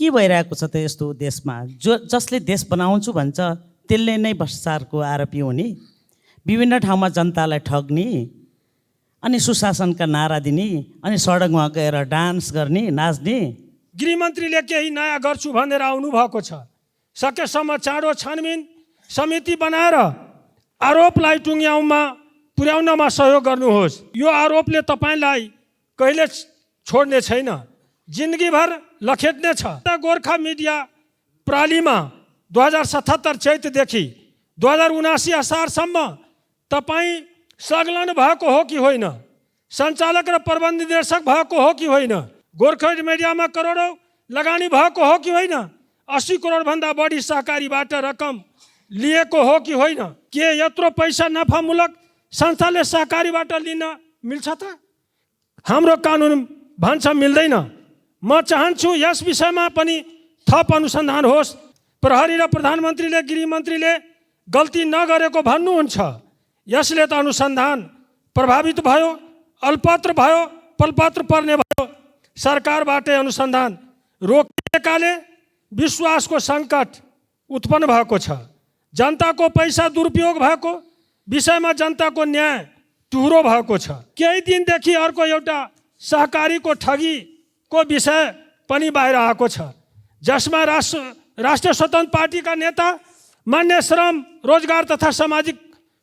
के भइरहेको छ त यस्तो देशमा? जसले देश बनाउँछु भन्छ त्यसले नै भ्रष्टाचारको आरोपी हुने, विभिन्न ठाउँमा जनतालाई ठग्ने, अनि सुशासनका नारा दिने, अनि सडकमा गएर डान्स गर्ने, नाच्ने। गृहमन्त्रीले केही नयाँ गर्छु भनेर आउनु भएको छ। सकेसम्म चाँडो छानबिन समिति बनाएर आरोपलाई टुङ्ग्याउमा पुर्याउनमा सहयोग गर्नुहोस्। यो आरोपले तपाईँलाई कहिले छोड्ने छैन, जिन्दगीभर लखेट्ने छ। गोर्खा मिडिया प्रणालीमा 2077 चैतदेखि 2079 असारसम्म तपाईँ संलग्न भएको हो कि होइन? सञ्चालक र प्रबन्ध निर्देशक भएको हो कि होइन? गोर्खा मिडियामा करोडौँ लगानी भएको हो कि होइन? 80 करोडभन्दा बढी सहकारीबाट रकम लिएको हो कि होइन? के यत्रो पैसा नाफामूलक संस्थाले सहकारीबाट लिन मिल्छ त? हाम्रो कानुन भन्छ मिल्दैन। म चाहन्छु यस विषयमा पनि थप अनुसन्धान होस्। प्रहरी र प्रधानमन्त्रीले गृहमन्त्रीले गल्ती नगरेको भन्नुहुन्छ। यसले त अनुसन्धान प्रभावित भयो, अल्पत्र भयो, पलपत्र पर्ने भयो। सरकारबाटै अनुसन्धान रोकिएकाले विश्वासको सङ्कट उत्पन्न भएको छ। जनताको पैसा दुरुपयोग भएको विषयमा जनताको न्याय टुहुरो भएको छ। केही दिनदेखि अर्को एउटा सहकारीको ठगीको विषय पनि बाहिर आएको छ, जसमा राष्ट्रिय स्वतन्त्र पार्टीका नेता मान्य श्रम रोजगार तथा सामाजिक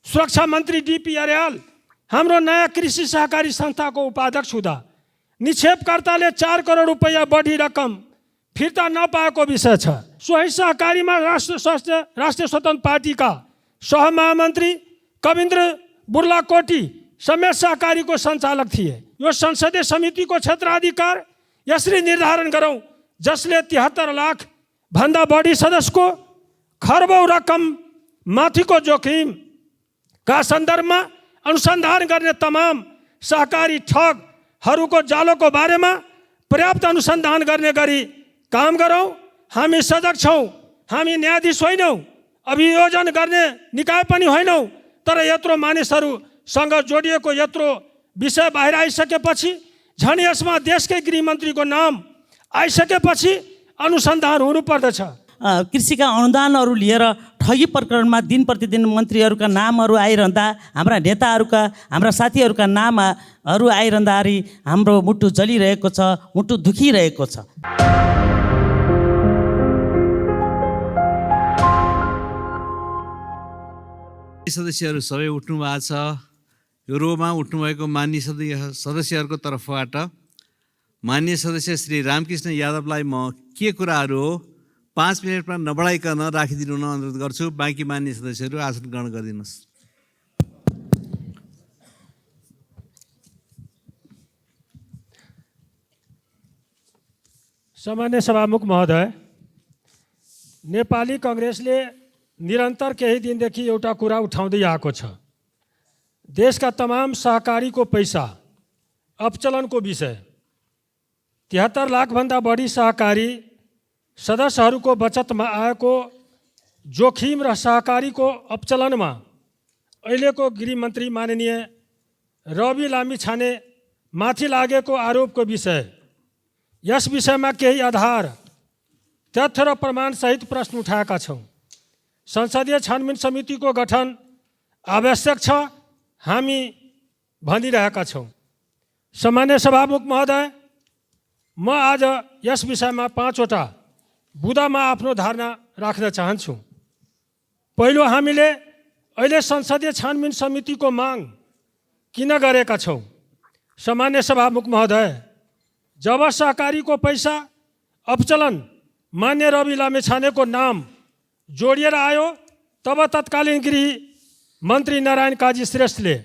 सुरक्षा मन्त्री DP अर्याल हाम्रो नयाँ कृषि सहकारी संस्थाको उपाध्यक्ष हुँदा निक्षेपकर्ताले 4 करोड रुपैयाँ बढी रकम फिर्ता नपाएको विषय छ। सोही सहकारीमा राष्ट्रिय स्वतन्त्र पार्टीका सहमहामन्त्री कविन्द्र बुर्लाकोटी समेत सहकारीको सञ्चालक थिए। यो संसदीय समितिको क्षेत्राधिकार यसरी निर्धारण गरौँ जसले 73 लाख भन्दा बढी सदस्यको खरबौँ रकम माथिको जोखिमका सन्दर्भमा अनुसन्धान गर्ने तमाम सहकारी ठगहरूको जालोको बारेमा पर्याप्त अनुसन्धान गर्ने गरी काम गरौँ। हामी सजग छौँ। हामी न्यायाधीश होइनौँ, अभियोजन गर्ने निकाय पनि होइनौँ। तर यत्रो मानिसहरूसँग जोडिएको यत्रो विषय बाहिर आइसकेपछि, झन् यसमा देशकै गृहमन्त्रीको नाम आइसकेपछि अनुसन्धान हुनुपर्दछ। कृषिका अनुदानहरू लिएर ठगी प्रकरणमा दिन प्रतिदिन मन्त्रीहरूका नामहरू आइरहँदा, हाम्रा नेताहरूका, हाम्रा साथीहरूका नामहरू आइरहँदाखेरि हाम्रो मुटु जलिरहेको छ, मुटु दुखिरहेको छ। सदस्यहरू सबै उठ्नु भएको छ। यो रोमा उठ्नुभएको माननीय सदस्यहरूको तर्फबाट माननीय सदस्य श्री रामकृष्ण यादवलाई म के कुराहरू हो 5 मिनटमा नबढाइकन राखिदिनु न अनुरोध गर्छु। बाँकी माननीय सदस्यहरू आसन ग्रहण गरिदिनुहोस्। सामान्य सभामुख महोदय, नेपाली काङ्ग्रेसले निरन्तर केही दिनदेखि एउटा कुरा उठाउँदै आएको छ। देशका तमाम सहकारीको पैसा अपचलनको विषय। 73 लाखभन्दा बढी सहकारी सदस्यहरूको बचतमा आएको जोखिम र सहकारीको अपचलनमा अहिलेको गृहमन्त्री माननीय रवि लामिछाने माथि लागेको आरोपको विषय। यस विषयमा केही आधार, तथ्य र प्रमाणसहित प्रश्न उठाएका छौँ। संसदीय छानबिन समितिको गठन आवश्यक छ हामी भनिरहेका छौँ। सामान्य सभामुख महोदय, म आज यस विषयमा 5 वटा बुँदामा आफ्नो धारणा राख्न चाहन्छु। पहिलो, हामीले अहिले संसदीय छानबिन समितिको माग किन गरेका छौँ? सामान्य सभामुख महोदय, जब सहकारीको पैसा अपचलन मान्य रवि लामिछानेको नाम जोडिएर आयो, तब तत्कालीन गृह मन्त्री नारायण काजी श्रेष्ठले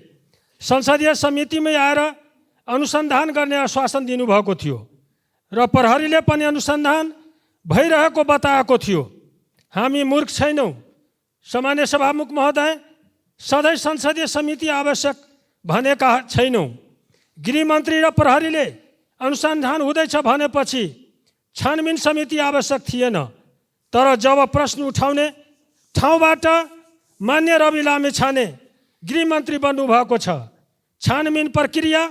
संसदीय समितिमै आएर अनुसन्धान गर्ने आश्वासन दिनुभएको थियो र प्रहरीले पनि अनुसन्धान भइरहेको बताएको थियो। हामी मूर्ख छैनौँ। सामान्य सभामुख महोदय, सधैँ संसदीय समिति आवश्यक भनेका छैनौँ। गृहमन्त्री र प्रहरीले अनुसन्धान हुँदैछ भनेपछि छानबिन समिति आवश्यक थिएन। तर जब प्रश्न उठाउने ठाउँबाट मान्य रवि लामिछाने गृहमन्त्री बन्नुभएको छ, छानबिन प्रक्रिया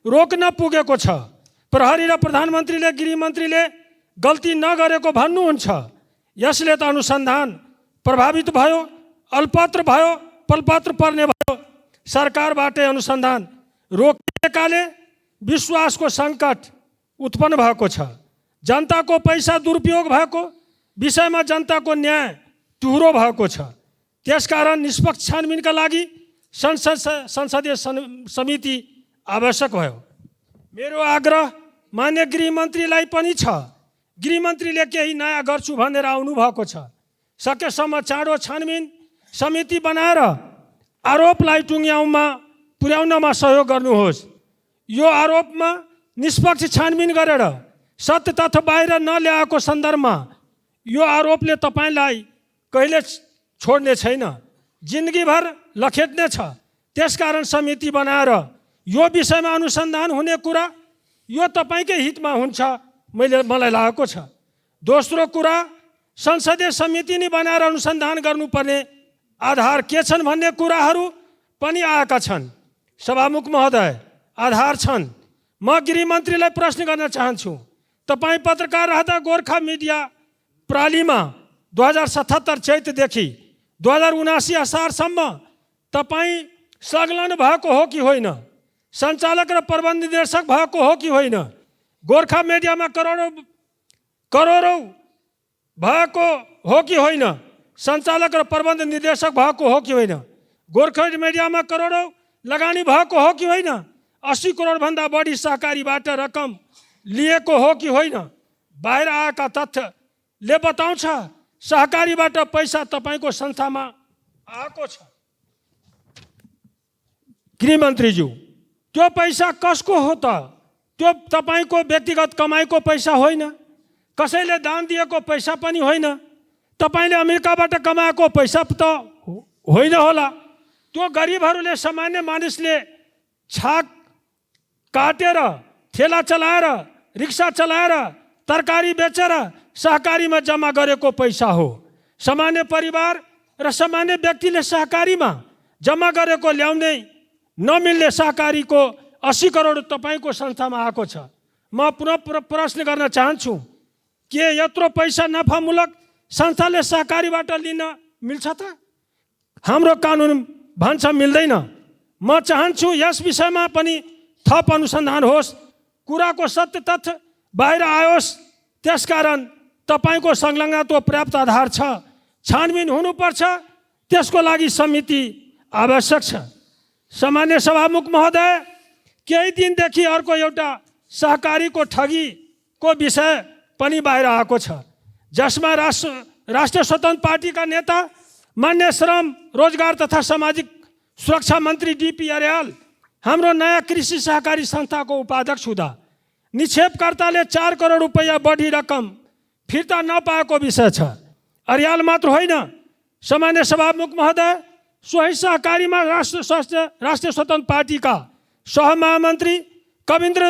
रोक्न पुगेको छ। प्रहरी र प्रधानमन्त्रीले गृहमन्त्रीले गल्ती नगरेको भन्नुहुन्छ। यसले त अनुसन्धान प्रभावित भयो, अल्पत्र भयो, पलपत्र पर्ने भयो। सरकारबाटै अनुसन्धान रोकिएकाले विश्वासको सङ्कट उत्पन्न भएको छ। जनताको पैसा दुरुपयोग भएको विषयमा जनताको न्याय टुहुरो भएको छ। त्यसकारण निष्पक्ष छानबिनका लागि संसदीय समिति आवश्यक भयो। मेरो आग्रह मान्य गृहमन्त्रीलाई पनि छ। गृहमन्त्रीले केही नयाँ गर्छु भनेर आउनुभएको छ। सकेसम्म चाँडो छानबिन समिति बनाएर आरोपलाई टुङ्ग्याउमा पुर्याउनमा सहयोग गर्नुहोस्। यो आरोपमा निष्पक्ष छानबिन गरेर सत्य तथ्य बाहिर नल्याएको सन्दर्भमा यो आरोपले तपाईँलाई कहिले छोड्ने छैन, जिन्दगीभर लखेट्ने छ। त्यसकारण समिति बनाएर यो विषयमा अनुसन्धान हुने कुरा यो तपाईँकै हितमा हुन्छ मलाई लागेको छ। दोस्रो कुरा, संसदीय समिति नै बनाएर अनुसन्धान गर्नुपर्ने आधार के छन् भन्ने कुराहरू पनि आएका छन्। सभामुख महोदय, आधार छन्। म गृहमन्त्रीलाई प्रश्न गर्न चाहन्छु। तपाईँ पत्रकार रहँदा गोर्खा मिडिया प्रणालीमा 2077 चैतदेखि 2079 असारसम्म तपाईँ संलग्न भएको हो कि होइन? सञ्चालक र प्रबन्ध निर्देशक भएको हो कि होइन? गोर्खा मिडियामा करोडौँ भएको हो कि होइन? सञ्चालक र प्रबन्ध निर्देशक भएको हो कि होइन? गोर्खा मिडियामा करोडौँ लगानी भएको हो कि होइन? 80 करोडभन्दा बढी सहकारीबाट रकम लिएको हो कि होइन? बाहिर आएका तथ्यले बताउँछ सहकारीबाट पैसा तपाईँको संस्थामा आएको छ। गृहमन्त्रीज्यू, त्यो पैसा कसको हो त? त्यो तपाईँको व्यक्तिगत कमाइको पैसा होइन, कसैले दान दिएको पैसा पनि होइन, तपाईँले अमेरिकाबाट कमाएको पैसा त होइन होला। त्यो गरिबहरूले, सामान्य मानिसले छाक काटेर, ठेला चलाएर, रिक्सा चलाएर, तरकारी बेचेर सहकारीमा जम्मा गरेको पैसा हो। सामान्य परिवार र सामान्य व्यक्तिले सहकारीमा जम्मा गरेको ल्याउने नमिल्ने सहकारीको 80 करोड तपाईँको संस्थामा आएको छ। म पुनः प्रश्न गर्न चाहन्छु, के यत्रो पैसा नफामूलक संस्थाले सहकारीबाट लिन मिल्छ त? हाम्रो कानुन भन्छ मिल्दैन। म चाहन्छु यस विषयमा पनि थप अनुसन्धान होस्, कुराको सत्य तथ्य बाहिर आओस्। त्यसकारण तपाईँको संलग्नत्व पर्याप्त आधार छ, छानबिन हुनुपर्छ। त्यसको लागि समिति आवश्यक छ। सामान्य सभामुख महोदय, केही दिनदेखि अर्को एउटा सहकारीको ठगीको विषय पनि बाहिर आएको छ, जसमा राष्ट्रिय स्वतन्त्र पार्टीका नेता मान्य श्रम, रोजगार तथा सामाजिक सुरक्षा मन्त्री DP अर्याल हाम्रो नयाँ कृषि सहकारी संस्थाको उपाध्यक्ष हुँदा निक्षेपकर्ताले 4 करोड रुपैयाँ बढी रकम फिर्ता नपाएको विषय छ। अर्याल मात्र होइन, सामान्य सभामुख महोदय, सोही सहकारीमा राष्ट्रिय स्वतन्त्र पार्टीका सहमहामन्त्री कविन्द्र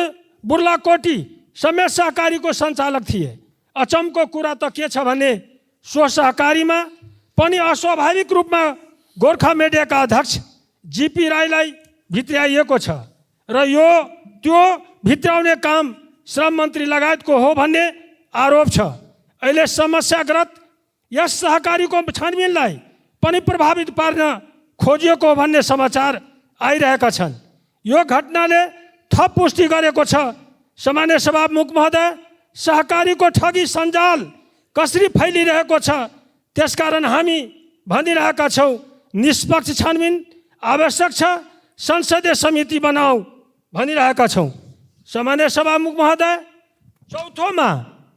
बुर्लाकोटी समेत सहकारीको सञ्चालक थिए। अचम्मको कुरा त के छ भने सो सहकारीमा पनि अस्वाभाविक रूपमा गोर्खा मिडियाका अध्यक्ष GP राईलाई भित्र्याइएको छ र त्यो भित्राउने काम श्रम मन्त्री लगायतको हो भन्ने आरोप छ। अहिले समस्याग्रस्त यस सहकारीको छानबिनलाई पनि प्रभावित पार्न खोजिएको हो भन्ने समाचार आइरहेका छन्। यो घटनाले थप पुष्टि गरेको छ। सामान्य सभामुख महोदय, सहकारीको ठगी सञ्जाल कसरी फैलिरहेको छ, त्यसकारण हामी भनिरहेका छौँ निष्पक्ष छानबिन आवश्यक छ, संसदीय समिति बनाऊ भनिरहेका छौँ। सामान्य सभामुख महोदय, चौथोमा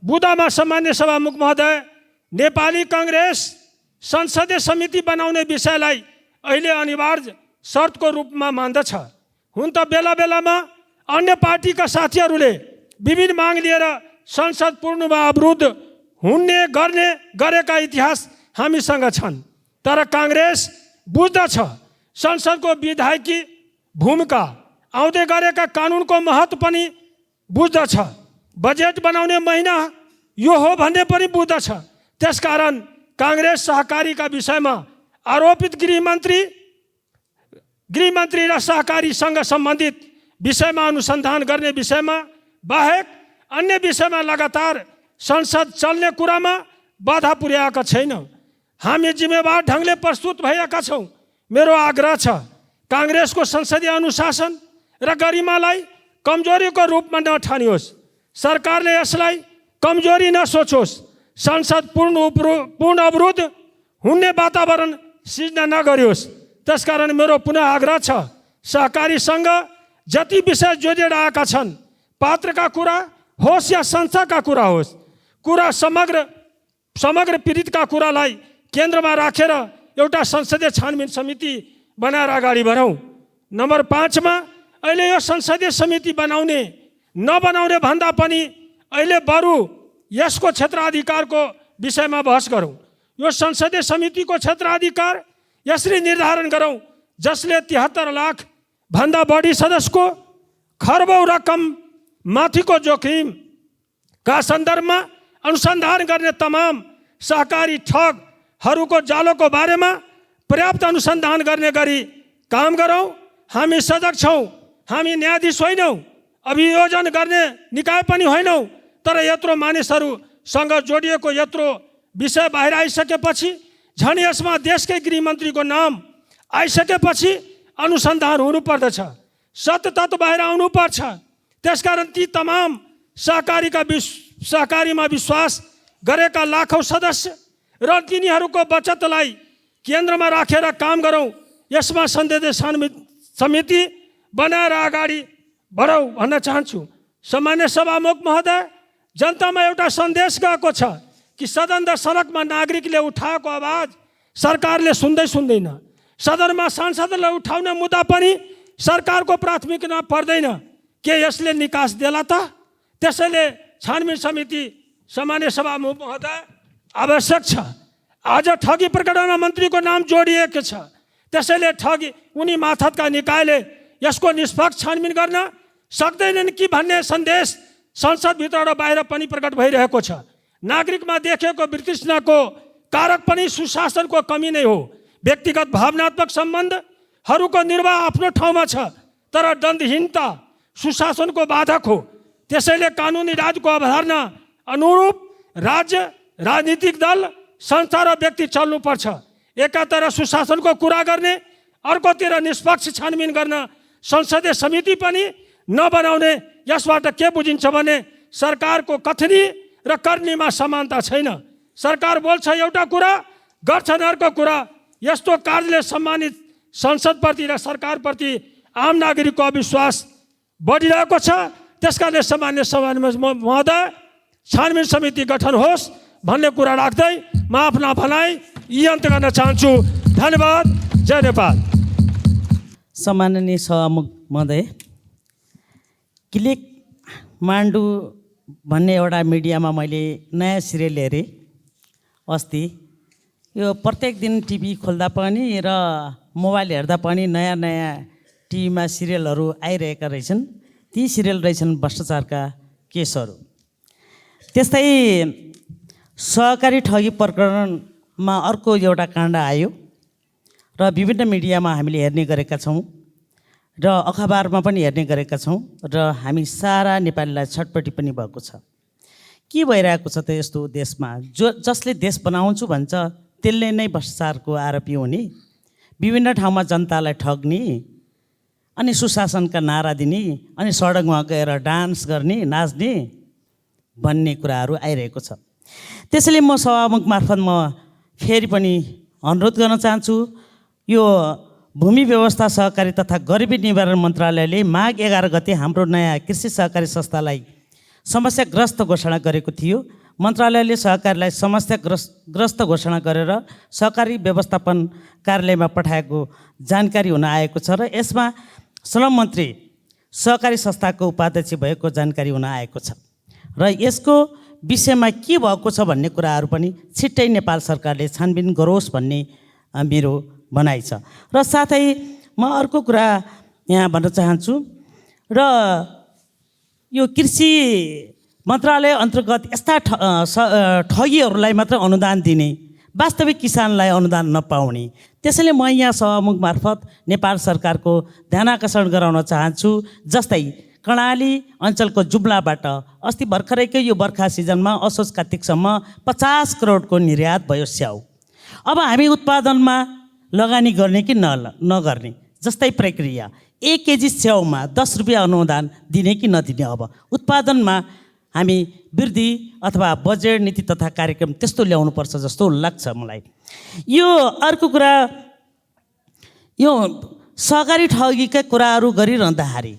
बुधमा सामान्य सभामुख महोदय, नेपाली काङ्ग्रेस संसदीय समिति बनाउने विषयलाई अहिले अनिवार्य शर्तको रूपमा मान्दछ। हुन त बेला बेलामा अन्य पार्टीका साथीहरूले विभिन्न माग लिएर संसद पूर्णमा अवरुद्ध गरेका इतिहास हामीसँग छन्। तर काङ्ग्रेस बुझ्दछ संसदको विधायकी भूमिका, आउँदै गरेका कानुनको महत्त्व पनि बुझ्दछ, बजेट बनाउने महिना यो हो भन्ने पनि बुझ्दछ। त्यसकारण काङ्ग्रेस सहकारीका विषयमा आरोपित गृहमन्त्री र सहकारीसँग सम्बन्धित विषयमा अनुसन्धान गर्ने विषयमा बाहेक अन्य विषयमा लगातार संसद चल्ने कुरामा बाधा पुर्याएका छैनौँ। हामी जिम्मेवार ढङ्गले प्रस्तुत भएका छौँ। मेरो आग्रह छ काङ्ग्रेसको संसदीय अनुशासन र गरिमालाई कमजोरीको रूपमा नठानियोस्। सरकारले यसलाई कमजोरी नसोचोस्। संसद पूर्ण अवरुद्ध हुने वातावरण सिर्जना नगरियोस्। त्यसकारण मेरो पुनः आग्रह छ सहकारीसँग जति विषय जोडिएर आएका छन्, पात्रका कुरा होस् या संस्थाका कुरा होस्, कुरा समग्र पीडितका कुरालाई केन्द्रमा राखेर एउटा संसदीय छानबिन समिति बनाएर अगाडि बढौँ। नम्बर 5 मा अहिले यो संसदीय समिति बनाउने नबनाउने भन्दा पनि अहिले बरु यसको क्षेत्राधिकारको विषयमा बहस गरौँ। यो संसदीय समितिको क्षेत्राधिकार यसरी निर्धारण गरौँ जसले 73 लाख भन्दा बढी सदस्यको खरबौँ रकम माथिको जोखिमका सन्दर्भमा अनुसन्धान गर्ने तमाम सहकारी ठगहरूको जालोको बारेमा पर्याप्त अनुसन्धान गर्ने गरी काम गरौँ। हामी सजग छौँ। हामी न्यायाधीश होइनौँ, अभियोजन गर्ने निकाय पनि होइनौँ, तर यत्रो मानिसहरूसँग जोडिएको यत्रो विषय बाहिर आइसकेपछि, झन् यसमा देशकै गृहमन्त्रीको नाम आइसकेपछि अनुसन्धान हुनुपर्दछ, सत्य तत्त्व बाहिर आउनुपर्छ। त्यसकारण ती तमाम सहकारीमा विश्वास गरेका लाखौँ सदस्य र तिनीहरूको बचतलाई केन्द्रमा राखेर काम गरौँ। यसमा संसदीय समिति बनाएर अगाडि बढौँ भन्न चाहन्छु। सामान्य सभामुख महोदय, जनतामा एउटा सन्देश गएको छ कि सदन र सडकमा नागरिकले उठाएको आवाज सरकारले सुन्दैन। सदनमा सांसदलाई उठाउने मुद्दा पनि सरकारको प्राथमिकतामा पर्दैन। के यसले निकास देला त? त्यसैले छानबिन समिति सामान्य सभामुख महोदय आवश्यक छ। आज ठगी प्रकरणमा मन्त्रीको नाम जोडिएको छ। त्यसैले ठगी उनी माथतका निकायले यसको निष्पक्ष छानबिन गर्न सक्दैनन् कि भन्ने सन्देश संसदभित्र र बाहिर पनि प्रकट भइरहेको छ। नागरिकमा देखिएको वितृष्णाको कारक पनि सुशासनको कमी नै हो। व्यक्तिगत भावनात्मक सम्बन्धहरूको निर्वाह आफ्नो ठाउँमा छ, तर दण्डहीनता सुशासनको बाधक हो। त्यसैले कानुनी राजको अवधारणा अनुरूप राज्य, राजनीतिक दल, संस्था र व्यक्ति चल्नुपर्छ। एकातिर सुशासनको कुरा गर्ने, अर्कोतिर निष्पक्ष छानबिन गर्न संसदीय समिति पनि नबनाउने। यसबाट के बुझिन्छ भने सरकारको कथनी र करनीमा समानता छैन। सरकार बोल्छ एउटा कुरा, गर्छन् अर्को कुरा। यस्तो कार्यले सम्मानित संसदप्रति र सरकारप्रति आम नागरिकको अविश्वास बढिरहेको छ। त्यसकारणले सामान्य महोदय छानबिन समिति गठन होस् भन्ने कुरा राख्दै म आफ्ना भनाइ यी अन्त गर्न चाहन्छु। धन्यवाद। जय नेपाल। सम्माननीय सभामुख महोदय, क्लिक माण्डु भन्ने एउटा मिडियामा मैले नयाँ सिरियल हेरेँ अस्ति। यो प्रत्येक दिन टिभी खोल्दा पनि र मोबाइल हेर्दा पनि नयाँ नयाँ टिभीमा सिरियलहरू आइरहेका रहेछन्। ती सिरियल रहेछन् भ्रष्टाचारका केसहरू। त्यस्तै सहकारी ठगी प्रकरणमा अर्को एउटा काण्ड आयो र विभिन्न मिडियामा हामीले हेर्ने गरेका छौँ र अखबारमा पनि हेर्ने गरेका छौँ र हामी सारा नेपालीलाई छटपटी पनि भएको छ। के भइरहेको छ त यस्तो देशमा? जसले देश बनाउँछु भन्छ त्यसले नै भ्रष्टाचारको आरोपी हुने, विभिन्न ठाउँमा जनतालाई ठग्ने, अनि सुशासनका नारा दिने, अनि सडकमा गएर डान्स गर्ने, नाच्ने भन्ने कुराहरू आइरहेको छ। त्यसैले म सभामुख मार्फत म फेरि पनि अनुरोध गर्न चाहन्छु। यो भूमि व्यवस्था, सहकारी तथा गरिबी निवारण मन्त्रालयले माघ 11 गते हाम्रो नयाँ कृषि सहकारी संस्थालाई समस्याग्रस्त घोषणा गरेको थियो। मन्त्रालयले सहकारीलाई समस्याग्रस्त घोषणा गरेर सहकारी व्यवस्थापन कार्यालयमा पठाएको जानकारी हुन आएको छ र यसमा श्रम मन्त्री सहकारी संस्थाको उपाध्यक्ष भएको जानकारी हुन आएको छ र यसको विषयमा के भएको छ भन्ने कुराहरू पनि छिट्टै नेपाल सरकारले छानबिन गरोस् भन्ने मेरो भनाइ छ। र साथै म अर्को कुरा यहाँ भन्न चाहन्छु र यो कृषि मन्त्रालय अन्तर्गत यस्ता ठगीहरूलाई मात्र अनुदान दिने, वास्तविक किसानलाई अनुदान नपाउने। त्यसैले म यहाँ सभामुख मार्फत नेपाल सरकारको ध्यान आकर्षण गराउन चाहन्छु। जस्तै कर्णाली अञ्चलको जुम्लाबाट अस्ति भर्खरैकै यो बर्खा सिजनमा असोज कार्तिकसम्म 50 करोडको निर्यात भयो स्याउ। अब हामी उत्पादनमा लगानी गर्ने कि नगर्ने जस्तै प्रक्रिया 1 केजी स्याउमा 10 रुपियाँ अनुदान दिने कि नदिने। अब उत्पादनमा हामी वृद्धि अथवा बजेट नीति तथा कार्यक्रम त्यस्तो ल्याउनुपर्छ जस्तो लाग्छ मलाई। यो अर्को कुरा, यो सहकारी ठगीका कुराहरू गरिरहँदाखेरि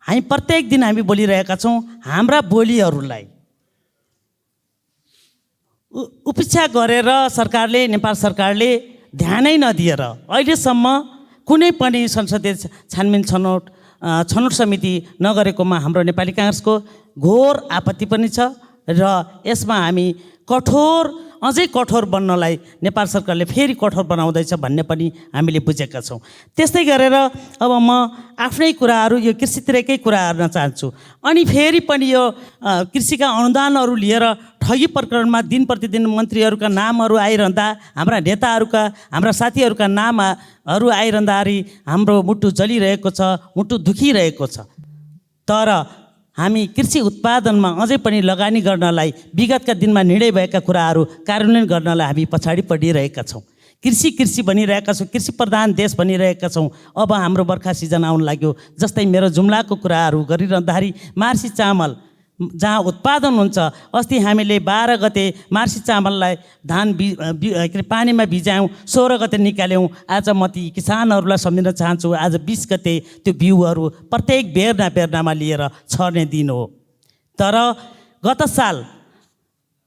हामी प्रत्येक दिन हामी बोलिरहेका छौँ। हाम्रा बोलीहरूलाई उपेक्षा गरेर सरकारले, नेपाल सरकारले ध्यानै नदिएर अहिलेसम्म कुनै पनि संसदीय छानबिन छनौट समिति नगरेकोमा हाम्रो नेपाली काङ्ग्रेसको घोर आपत्ति पनि छ र यसमा हामी अझै कठोर बन्नलाई नेपाल सरकारले फेरि कठोर बनाउँदैछ भन्ने पनि हामीले बुझेका छौँ। त्यस्तै गरेर अब म आफ्नै कुराहरू, यो कृषितिरकै कुरा गर्न चाहन्छु। अनि फेरि पनि यो कृषिका अनुदानहरू लिएर ठगी प्रकरणमा दिन प्रतिदिन मन्त्रीहरूका नामहरू आइरहँदा, हाम्रा नेताहरूका, हाम्रा साथीहरूका नामहरू आइरहँदाखेरि हाम्रो मुटु जलिरहेको छ, मुटु दुखिरहेको छ। तर हामी कृषि उत्पादनमा अझै पनि लगानी गर्नलाई, विगतका दिनमा निर्णय भएका कुराहरू कार्यान्वयन गर्नलाई हामी पछाडि परिरहेका छौँ। कृषि भनिरहेका छौँ, कृषि प्रधान देश भनिरहेका छौँ। अब हाम्रो बर्खा सिजन आउन लाग्यो। जस्तै मेरो जुम्लाको कुराहरू गरिरहँदाखेरि मार्सी चामल जहाँ उत्पादन हुन्छ, अस्ति हामीले 12 गते मार्सी चामललाई धान पानीमा भिजायौँ, 16 गते निकाल्यौँ। आज म ती किसानहरूलाई सम्झिन चाहन्छु, आज 20 गते त्यो बिउहरू प्रत्येक बेर्नामा लिएर छर्ने दिन हो। तर गत साल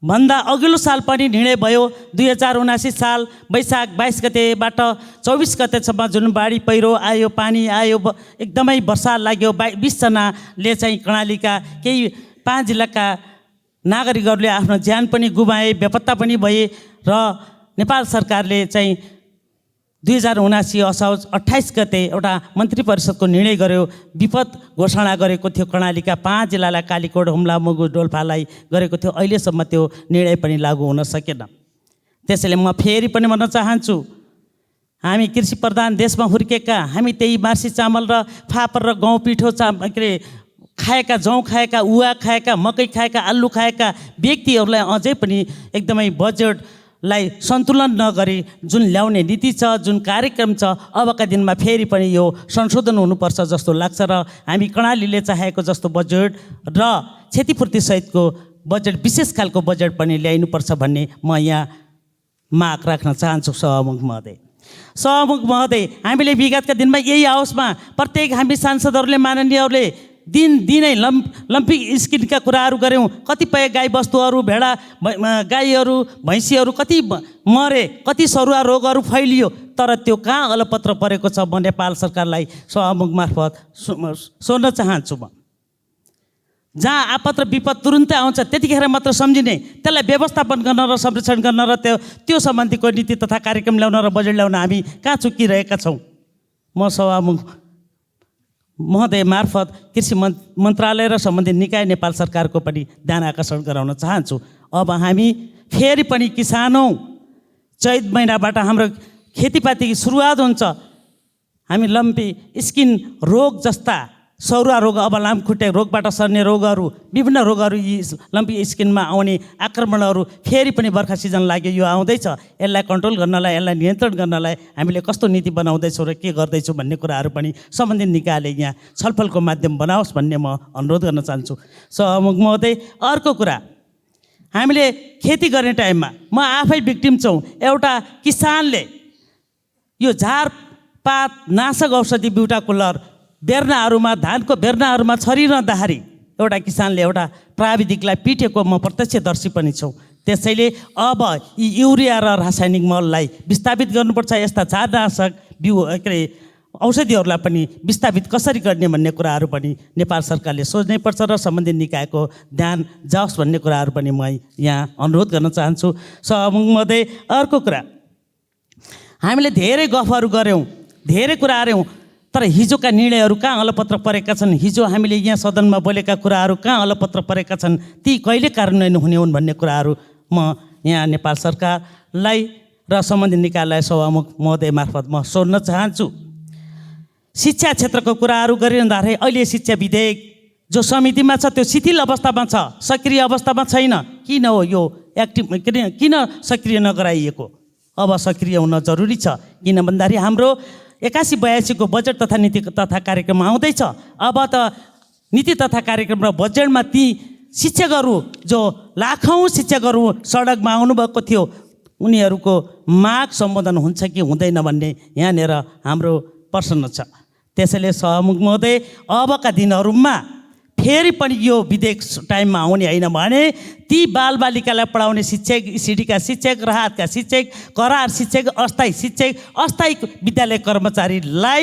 भन्दा अघिल्लो साल पनि निर्णय भयो। 2079 साल वैशाख 22 गतेबाट 24 गतेसम्म जुन बाढी पहिरो आयो, पानी आयो, एकदमै वर्षा लाग्यो। 20 जनाले चाहिँ कर्णालीका केही 5 जिल्लाका नागरिकहरूले आफ्नो ज्यान पनि गुमाए, बेपत्ता पनि भए र नेपाल सरकारले चाहिँ 2079 असोज 28 गते एउटा मन्त्री परिषदको निर्णय गर्यो, विपद घोषणा गरेको थियो। कर्णालीका 5 जिल्लालाई, कालीकोट, हुम्ला, मुगु, डोल्पालाई गरेको थियो। अहिलेसम्म त्यो निर्णय पनि लागू हुन सकेन। त्यसैले म फेरि पनि भन्न चाहन्छु, हामी कृषि प्रधान देशमा हुर्केका, हामी त्यही मार्सी चामल र फापर र गहुँ पिठो खाएका, जौँ खाएका, उवा खाएका, मकै खाएका, आलु खाएका व्यक्तिहरूलाई अझै पनि एकदमै बजेटलाई सन्तुलन नगरी जुन ल्याउने नीति छ, जुन कार्यक्रम छ, अबका दिनमा फेरि पनि यो संशोधन हुनुपर्छ जस्तो लाग्छ। र हामी कर्णालीले चाहेको जस्तो बजेट र क्षतिपूर्तिसहितको बजेट, विशेष खालको बजेट पनि ल्याइनुपर्छ भन्ने म यहाँ माग राख्न चाहन्छु। सभामुख महोदय, हामीले विगतका दिनमा यही हाउसमा प्रत्येक हामी सांसदहरूले, माननीयहरूले दिनै लम्पिक स्किनका कुराहरू गऱ्यौँ। कतिपय गाई बस्तुहरू, भेडा, गाईहरू, भैँसीहरू कति मरे, कति सरुवा रोगहरू फैलियो। तर त्यो कहाँ अलपत्र परेको छ, म नेपाल सरकारलाई सभामुख मार्फत सोध्न चाहन्छु। म जहाँ आपत र विपद तुरुन्तै आउँछ त्यतिखेर मात्र सम्झिने, त्यसलाई व्यवस्थापन गर्न र संरक्षण गर्न र त्यो सम्बन्धीको नीति तथा कार्यक्रम ल्याउन र बजेट ल्याउन हामी कहाँ चुकिरहेका छौँ। म सभामुख महोदय मार्फत कृषि मन्त्रालय र सम्बन्धित निकाय नेपाल सरकारको पनि ध्यान आकर्षण गराउन चाहन्छु। अब हामी फेरि पनि किसानौँ, चैत महिनाबाट हाम्रो खेतीपाती सुरुवात हुन्छ। हामी लम्पी स्किन रोग जस्ता सौरा रोग, अब लामखुट्टे रोगबाट सर्ने रोगहरू, विभिन्न रोगहरू, यी लम्पी स्किनमा आउने आक्रमणहरू फेरि पनि बर्खा सिजन लाग्यो, यो आउँदैछ। यसलाई कन्ट्रोल गर्नलाई, यसलाई नियन्त्रण गर्नलाई हामीले कस्तो नीति बनाउँदैछौँ र के गर्दैछौँ भन्ने कुराहरू पनि सम्बन्धित निकायले यहाँ छलफलको माध्यम बनाओस् भन्ने म अनुरोध गर्न चाहन्छु। सभामुख महोदय, अर्को कुरा, हामीले खेती गर्ने टाइममा म आफै भिक्टिम छौँ। एउटा किसानले यो झारपात नाशक औषधि ब्युटाकुलर बेर्नाहरूमा, धानको बेर्नाहरूमा छरिरहँदाखेरि एउटा किसानले एउटा प्राविधिकलाई पिटेको म प्रत्यक्षदर्शी पनि छौँ। त्यसैले अब यी युरिया र रासायनिक मललाई विस्थापित गर्नुपर्छ। यस्ता झारनाशक औषधिहरूलाई पनि विस्थापित कसरी गर्ने भन्ने कुराहरू पनि नेपाल सरकारले सोच्नै पर्छ र सम्बन्धित निकायको ध्यान जाओस् भन्ने कुराहरू पनि म यहाँ अनुरोध गर्न चाहन्छु। सभामुख महोदय, अर्को कुरा, हामीले धेरै गफहरू गऱ्यौँ, धेरै कुरा हार्यौँ, तर हिजोका निर्णयहरू कहाँ अलपत्र परेका छन्, हिजो हामीले यहाँ सदनमा बोलेका कुराहरू कहाँ अलपत्र परेका छन्, ती कहिले कार्यान्वयन हुने हुन् भन्ने कुराहरू म यहाँ नेपाल सरकारलाई र सम्बन्धित निकायलाई सभामुख महोदय मार्फत म सोध्न चाहन्छु। शिक्षा क्षेत्रको कुराहरू गरिरहँदाखेरि अहिले शिक्षा विधेयक जो समितिमा छ त्यो शिथिल अवस्थामा छ, सक्रिय अवस्थामा छैन। किन हो यो एक्टिभ किन सक्रिय नगराइएको? अब सक्रिय हुन जरुरी छ। किन भन्दाखेरि हाम्रो 81-82 को बजेट तथा नीति तथा कार्यक्रम आउँदैछ। अब त नीति तथा कार्यक्रम र बजेटमा ती शिक्षकहरू जो लाखौँ शिक्षकहरू सडकमा आउनुभएको थियो उनीहरूको माग सम्बोधन हुन्छ कि हुँदैन भन्ने यहाँनिर हाम्रो प्रश्न छ। त्यसैले सभामुख महोदय, अबका दिनहरूमा फेरि पनि यो विधेयक टाइममा आउने होइन भने ती बालबालिकालाई पढाउने शिक्षक, सिडीका शिक्षक, राहतका शिक्षक, करार शिक्षक, अस्थायी शिक्षक, अस्थायी विद्यालय कर्मचारीलाई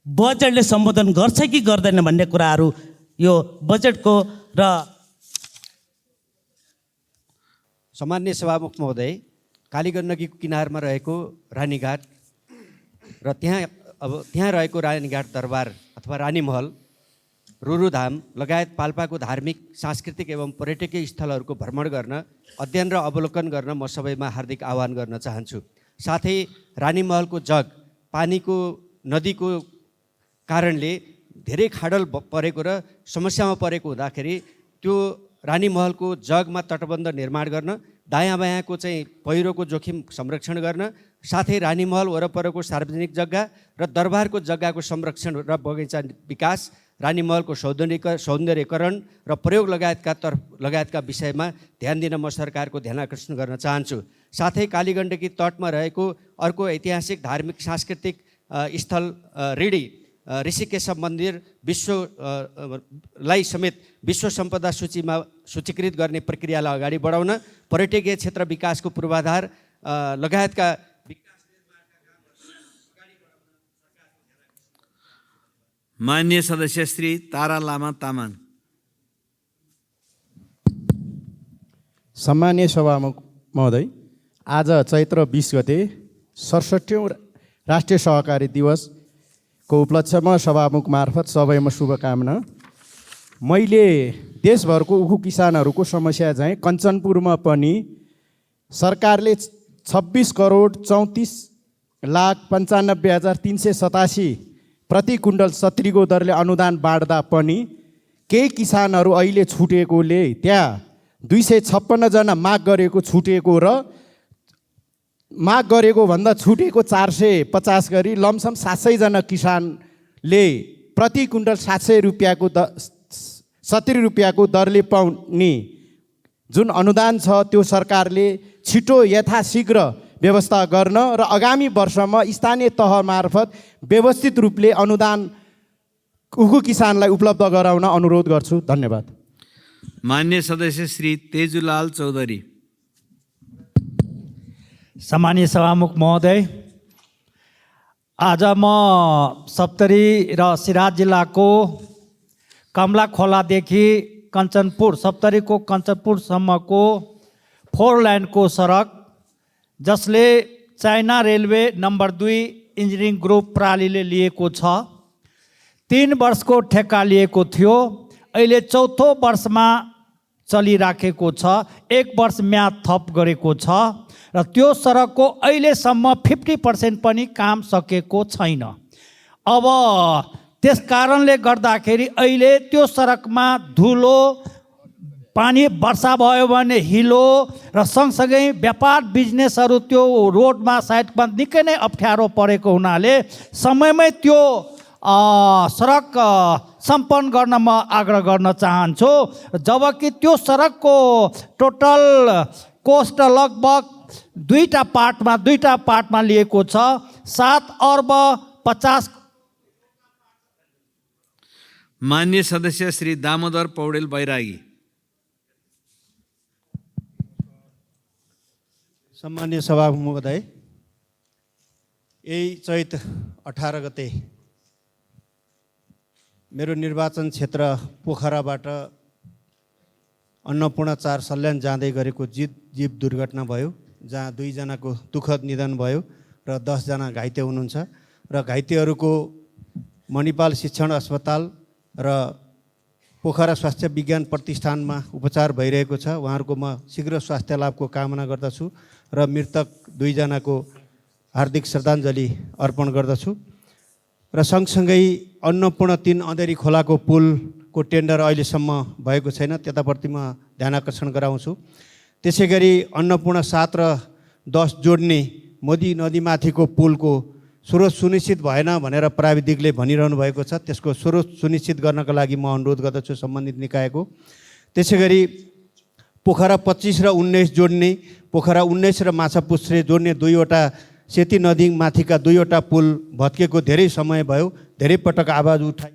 बजेटले सम्बोधन गर्छ कि गर्दैन भन्ने कुराहरू यो बजेटको र सामान्य सभामुख महोदय, कालीगण्ड नदीको किनारमा रहेको रानीघाट र त्यहाँ रहेको रानीघाट दरबार अथवा रानीमहल, रुरुधाम लगायत पाल्पाको धार्मिक, सांस्कृतिक एवं पर्यटकीय स्थलहरूको भ्रमण गर्न, अध्ययन र अवलोकन गर्न म सबैमा हार्दिक आह्वान गर्न चाहन्छु। साथै रानीमहलको जग पानीको नदीको कारणले धेरै खाडल परेको र समस्यामा परेको हुँदाखेरि त्यो रानीमहलको जगमा तटबन्ध निर्माण गर्न, दायाँ बायाँको चाहिँ पहिरोको जोखिम संरक्षण गर्न, साथै रानीमहल वरपरको सार्वजनिक जग्गा र दरबारको जग्गाको संरक्षण र बगैँचा विकास, रानीमहलको सौन्दर्यकरण र प्रयोग लगायतका विषयमा ध्यान दिन म सरकारको ध्यान आकर्षण गर्न चाहन्छु। साथै कालीगण्डकी तटमा रहेको अर्को ऐतिहासिक धार्मिक सांस्कृतिक स्थल रिडी ऋषिकेश मन्दिर विश्वलाई समेत विश्व सम्पदा सूचीमा सूचीकृत गर्ने प्रक्रियालाई अगाडि बढाउन, पर्यटकीय क्षेत्र विकासको पूर्वाधार लगायतका मान्य सदस्य श्री तारा लामा तामाङ। सम्मानीय सभामुख महोदय, आज चैत्र 20 गते 67औं राष्ट्रिय सहकारी दिवसको उपलक्ष्यमा सभामुख मार्फत सबैमा शुभकामना। मैले देशभरको उखु किसानहरूको समस्या चाहिँ कञ्चनपुरमा पनि सरकारले 26,34,95,387 प्रति कुण्डल 70 दरले अनुदान बाँड्दा पनि केही किसानहरू अहिले छुटेकोले त्यहाँ 256 जना माग गरेको छुटेको र माग गरेको भन्दा छुटेको 450 गरी लमसम 700 जना किसानले प्रति कुण्डल 700 रुपियाँको 70 रुपियाँको दरले पाउने जुन अनुदान छ त्यो सरकारले छिटो यथाशीघ्र व्यवस्था गर्न र आगामी वर्षमा स्थानीय तह मार्फत व्यवस्थित रूपले अनुदान उखु किसानलाई उपलब्ध गराउन अनुरोध गर्छु। धन्यवाद। मान्य सदस्य श्री तेजुलाल चौधरी। सामान्य सभामुख महोदय, आज म सप्तरी र सिराज जिल्लाको कमला खोलादेखि कञ्चनपुर, सप्तरीको कञ्चनपुरसम्मको 4 लाइनको सडक जसले China railway number 2 engineering group प्रणालीले लिएको छ, 3 वर्षको ठेक्का लिएको थियो, अहिले 4थो वर्षमा चलिराखेको छ, 1 वर्ष म्याद थप गरेको छ र त्यो सडकको अहिलेसम्म 50% पनि काम सकेको छैन। अब त्यस कारणले गर्दाखेरि अहिले त्यो सडकमा धुलो, पानी वर्षा भयो भने हिलो र सँगसँगै व्यापार बिजनेसहरू त्यो रोडमा साइडमा निकै नै अप्ठ्यारो परेको हुनाले समयमै त्यो सडक सम्पन्न गर्न म आग्रह गर्न चाहन्छु। जबकि त्यो सडकको टोटल कोस्ट लगभग 2टा पार्टमा लिएको छ, 7 अर्ब 50। मान्य सदस्य श्री दामोदर पौडेल बैरागी। सम्मान्य सभामुख महोदय, यही चैत 18 गते मेरो निर्वाचन क्षेत्र पोखराबाट अन्नपूर्ण 4 सल्यान जाँदै गरेको जीव दुर्घटना भयो, जहाँ 2 जनाको दुःखद निधन भयो र 10 जना घाइते हुनुहुन्छ र घाइतेहरूको मणिपाल शिक्षण अस्पताल र पोखरा स्वास्थ्य विज्ञान प्रतिष्ठानमा उपचार भइरहेको छ। उहाँहरूको म शीघ्र स्वास्थ्य लाभको कामना गर्दछु र मृतक 2 जनाको हार्दिक श्रद्धाञ्जली अर्पण गर्दछु। र सँगसँगै अन्नपूर्ण 3 अँधेरी खोलाको पुल को टेन्डर अहिलेसम्म भएको छैन, त्यताप्रति म ध्यान आकर्षण गराउँछु। त्यसै गरी अन्नपूर्ण 7 र 10 जोड्ने मोदी नदीमाथिको पुलको स्रोत सुनिश्चित भएन भनेर प्राविधिकले भनिरहनु भएको छ। त्यसको स्रोत सुनिश्चित गर्नका लागि म अनुरोध गर्दछु सम्बन्धित निकायको। त्यसै गरी पोखरा 25 र 19 जोड्ने, पोखरा 19 र माछापुच्छ्रे जोड्ने 2वटा सेती नदी माथिका 2वटा पुल भत्केको धेरै समय भयो, धेरै पटक आवाज उठाइ।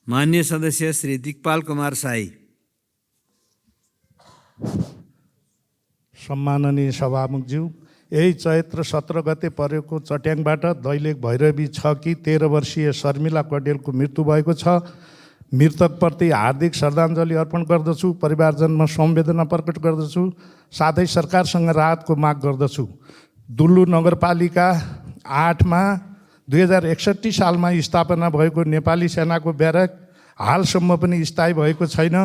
मान्य सदस्य श्री दिकपाल कुमार साई। सम्माननीय सभामुखज्यू, यही चैत्र 17 गते परेको चट्याङबाट दैलेख भैरवी 6 की 13 वर्षीय शर्मिला कडेलको मृत्यु भएको छ। मृतकप्रति हार्दिक श्रद्धाञ्जली अर्पण गर्दछु, परिवारजनमा संवेदना प्रकट गर्दछु, साथै सरकारसँग राहतको माग गर्दछु। दुल्लु नगरपालिका 8मा 2061 सालमा स्थापना भएको नेपाली सेनाको ब्यारेक हालसम्म पनि स्थायी भएको छैन।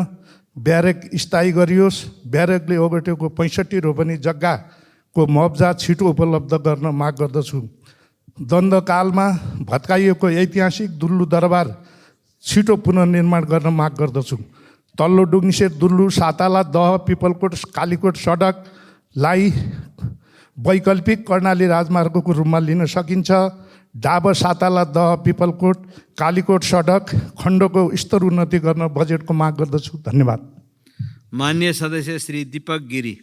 ब्यारेक स्थायी गरियोस्। ब्यारेकले ओगटेको 65 रोपनी जग्गाको मुआवजा छिटो उपलब्ध गर्न माग गर्दछु। द्वन्द्वकालमा भत्काइएको ऐतिहासिक दुल्लु दरबार छिटो पुनर्निर्माण गर्न माग गर्दछु। तल्लो डुङ्गसेर दुल्लु साताला दह पिपलकोट कालीकोट सडकलाई वैकल्पिक कर्णाली राजमार्गको रूपमा लिन सकिन्छ। डाबर साताला दह पिपलकोट कालीकोट सडक खण्डको स्तर उन्नति गर्न बजेटको माग गर्दछु। धन्यवाद। मान्य सदस्य श्री दीपक गिरी।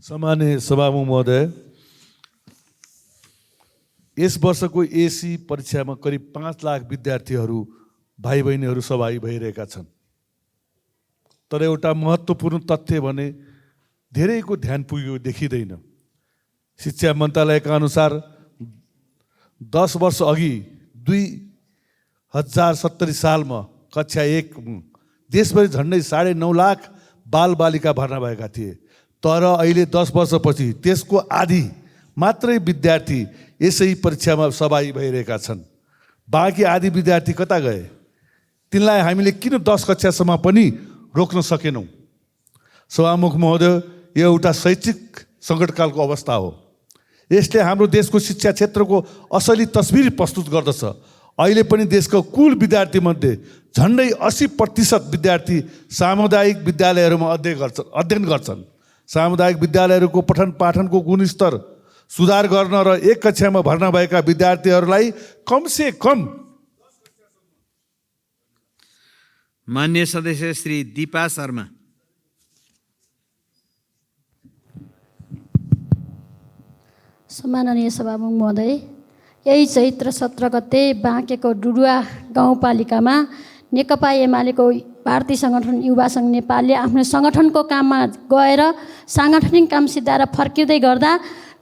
सम्माननीय सभामुख महोदय, यस वर्षको एसी परीक्षामा करिब 5 लाख विद्यार्थीहरू भाइ बहिनीहरू सहभागी भइरहेका छन्। तर एउटा महत्त्वपूर्ण तथ्य भने धेरैको ध्यान पुगेको देखिँदैन। शिक्षा मन्त्रालयका अनुसार 10 वर्ष अघि 2070 सालमा कक्षा 1 देशभरि झन्डै 9.5 लाख बालबालिका भर्ना भएका थिए। तर अहिले 10 वर्षपछि त्यसको आधी मात्रै विद्यार्थी यसै परीक्षामा सहभागी भइरहेका छन्। बाँकी आधी विद्यार्थी कता गए? तिनलाई हामीले किन 10 कक्षासम्म पनि रोक्न सकेनौँ? सभामुख महोदय, यो एउटा शैक्षिक सङ्कटकालको अवस्था हो। यसले हाम्रो देशको शिक्षा क्षेत्रको असली तस्बिर प्रस्तुत गर्दछ। अहिले पनि देशको कुल विद्यार्थीमध्ये झन्डै 80% विद्यार्थी सामुदायिक विद्यालयहरूमा अध्ययन गर्छन्। सामुदायिक विद्यालयहरूको पठन पाठनको गुणस्तर सुधार गर्न र 1 कक्षामा भर्ना भएका विद्यार्थीहरूलाई कमसे कम। मान्य सदस्य श्री दीपा शर्मा। सम्माननीय सभामुख महोदय, यही चैत्र 17 गते बाँकेको डुडुवा गाउँपालिकामा नेकपा एमालेको भारतीय सङ्गठन युवा सङ्घ नेपालले आफ्नो सङ्गठनको काममा गएर साङ्गठनिक काम सिद्धाएर फर्किँदै गर्दा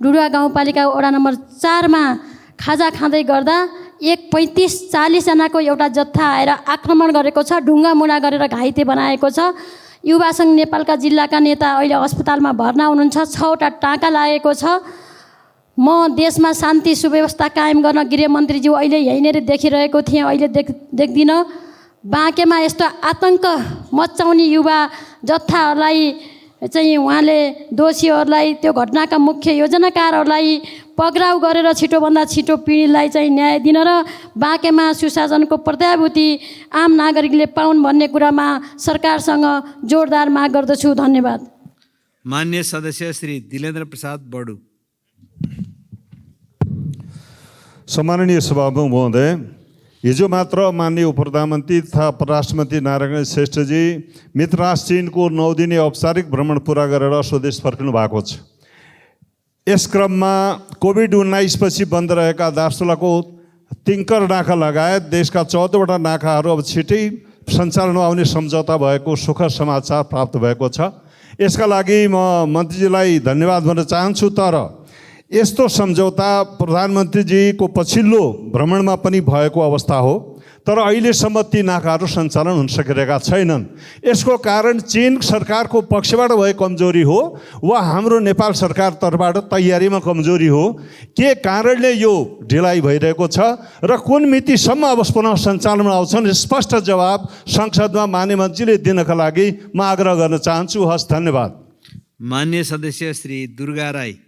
डुडुवा गाउँपालिका वडा नम्बर 4मा खाजा खाँदै गर्दा 35-40 जनाको एउटा जत्था आएर आक्रमण गरेको छ, ढुङ्गा मुढा गरेर घाइते बनाएको छ। युवा सङ्घ नेपालका जिल्लाका नेता अहिले अस्पतालमा भर्ना हुनुहुन्छ, 6वटा टाँका लागेको छ। म देशमा शान्ति सुव्यवस्था कायम गर्न गृहमन्त्रीज्यू अहिले यहीँनिर देखिरहेको थिएँ, अहिले देख्दिनँ। बाँकेमा यस्तो आतङ्क मचाउने युवा जत्थाहरूलाई चाहिँ उहाँले दोषीहरूलाई, त्यो घटनाका मुख्य योजनाकारहरूलाई पक्राउ गरेर छिटोभन्दा छिटो पीडितलाई चाहिँ न्याय दिन र बाँकेमा सुशासनको प्रत्याभूति आम नागरिकले पाउन् भन्ने कुरामा सरकारसँग जोरदार माग गर्दछु। धन्यवाद। मान्य सदस्य श्री दिलेन्द्र प्रसाद बडु। सम्माननीय सभामुख महोदय, हिजो मात्र माननीय उपप्रधानमन्त्री तथा परराष्ट्रमन्त्री नारायण श्रेष्ठजी मित्रराष्ट्र चीनको 9 दिने औपचारिक भ्रमण पुरा गरेर स्वदेश फर्किनु भएको छ। यस क्रममा कोभिड-19 पछि बन्द रहेका दार्चुलाको तिङ्कर नाका लगायत देशका 14वटा नाकाहरू अब छिटै सञ्चालनमा आउने सम्झौता भएको सुखद समाचार प्राप्त भएको छ। यसका लागि म मन्त्रीजीलाई धन्यवाद भन्न चाहन्छु। तर यस्तो सम्झौता प्रधानमन्त्रीजीको पछिल्लो भ्रमणमा पनि भएको अवस्था हो, तर अहिलेसम्म ती नाकाहरू सञ्चालन हुन सकिरहेका छैनन्। यसको कारण चीन सरकारको पक्षबाट भएको कमजोरी हो वा हाम्रो नेपाल सरकार तर्फबाट तयारीमा कमजोरी हो? के कारणले यो ढिलाइ भइरहेको छ र कुन मितिसम्म अब पुनः सञ्चालनमा आउँछन्? स्पष्ट जवाब संसदमा मान्य मन्त्रीले दिनका लागि म आग्रह गर्न चाहन्छु। हस्, धन्यवाद। मान्य सदस्य श्री दुर्गा राई।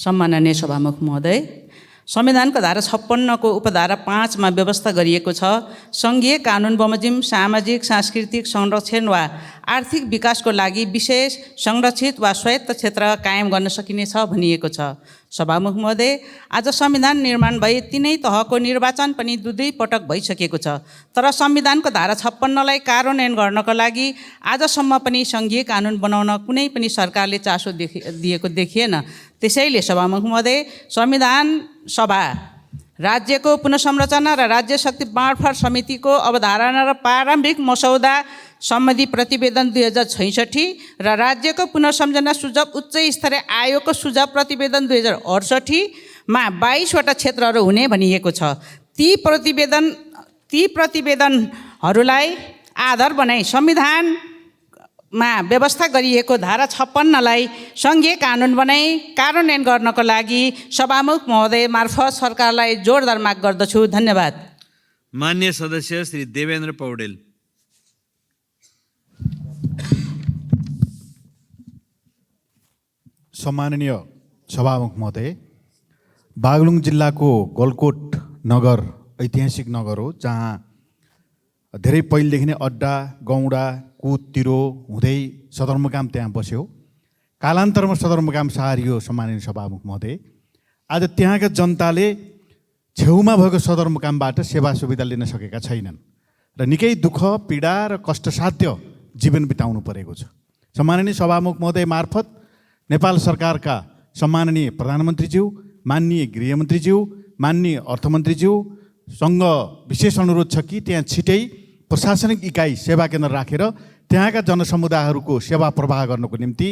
सम्माननीय सभामुख महोदय, संविधानको धारा 56 को उपधारा 5 मा व्यवस्था गरिएको छ, सङ्घीय कानुन बमोजिम सामाजिक सांस्कृतिक संरक्षण वा आर्थिक विकासको लागि विशेष संरक्षित वा स्वायत्त क्षेत्र कायम गर्न सकिनेछ भनिएको छ। सभामुख महोदय, आज संविधान निर्माण भई तीनै तहको निर्वाचन पनि दुई पटक भइसकेको छ, तर संविधानको धारा 56 लाई कार्यान्वयन गर्नको लागि आजसम्म पनि सङ्घीय कानुन बनाउन कुनै पनि सरकारले चासो दिएको देखिएन। त्यसैले सभामुख महोदय, संविधान सभा राज्यको पुनर्संरचना र राज्य शक्ति बाँडफाँड समितिको अवधारणा र प्रारम्भिक मसौदा सम्बन्धी प्रतिवेदन 2066 र राज्यको पुनर्संरचना सुझाव उच्च स्तरीय आयोगको सुझाव प्रतिवेदन 2068 मा 22 वटा क्षेत्रहरू हुने भनिएको छ। ती प्रतिवेदनहरूलाई आधार बनाई संविधानमा व्यवस्था गरिएको धारा 56 लाई सङ्घीय कानुन बनाई कार्यान्वयन गर्नको लागि सभामुख महोदय मार्फत सरकारलाई जोरदार माग गर्दछु। धन्यवाद। मान्य सदस्य श्री देवेन्द्र पौडेल। सम्माननीय सभामुख महोदय, बागलुङ जिल्लाको गलकोट नगर ऐतिहासिक नगर हो, जहाँ धेरै पहिलेदेखि नै अड्डा, गौडा, कुद, तिरो हुँदै सदरमुकाम त्यहाँ बस्यो। कालान्तरमा सदरमुकाम सारियो। सम्माननीय सभामुख महोदय, आज त्यहाँका जनताले छेउमा भएको सदरमुकामबाट सेवा सुविधा लिन सकेका छैनन् र निकै दुःख, पीडा र कष्टसाध्य जीवन बिताउनु परेको छ। सम्माननीय सभामुख महोदय मार्फत नेपाल सरकारका सम्माननीय प्रधानमन्त्रीज्यू, माननीय गृहमन्त्रीज्यू, माननीय अर्थमन्त्रीज्यूसँग विशेष अनुरोध छ कि त्यहाँ छिटै प्रशासनिक इकाइ सेवा केन्द्र राखेर त्यहाँका जनसमुदायहरूको सेवा प्रवाह गर्नको निम्ति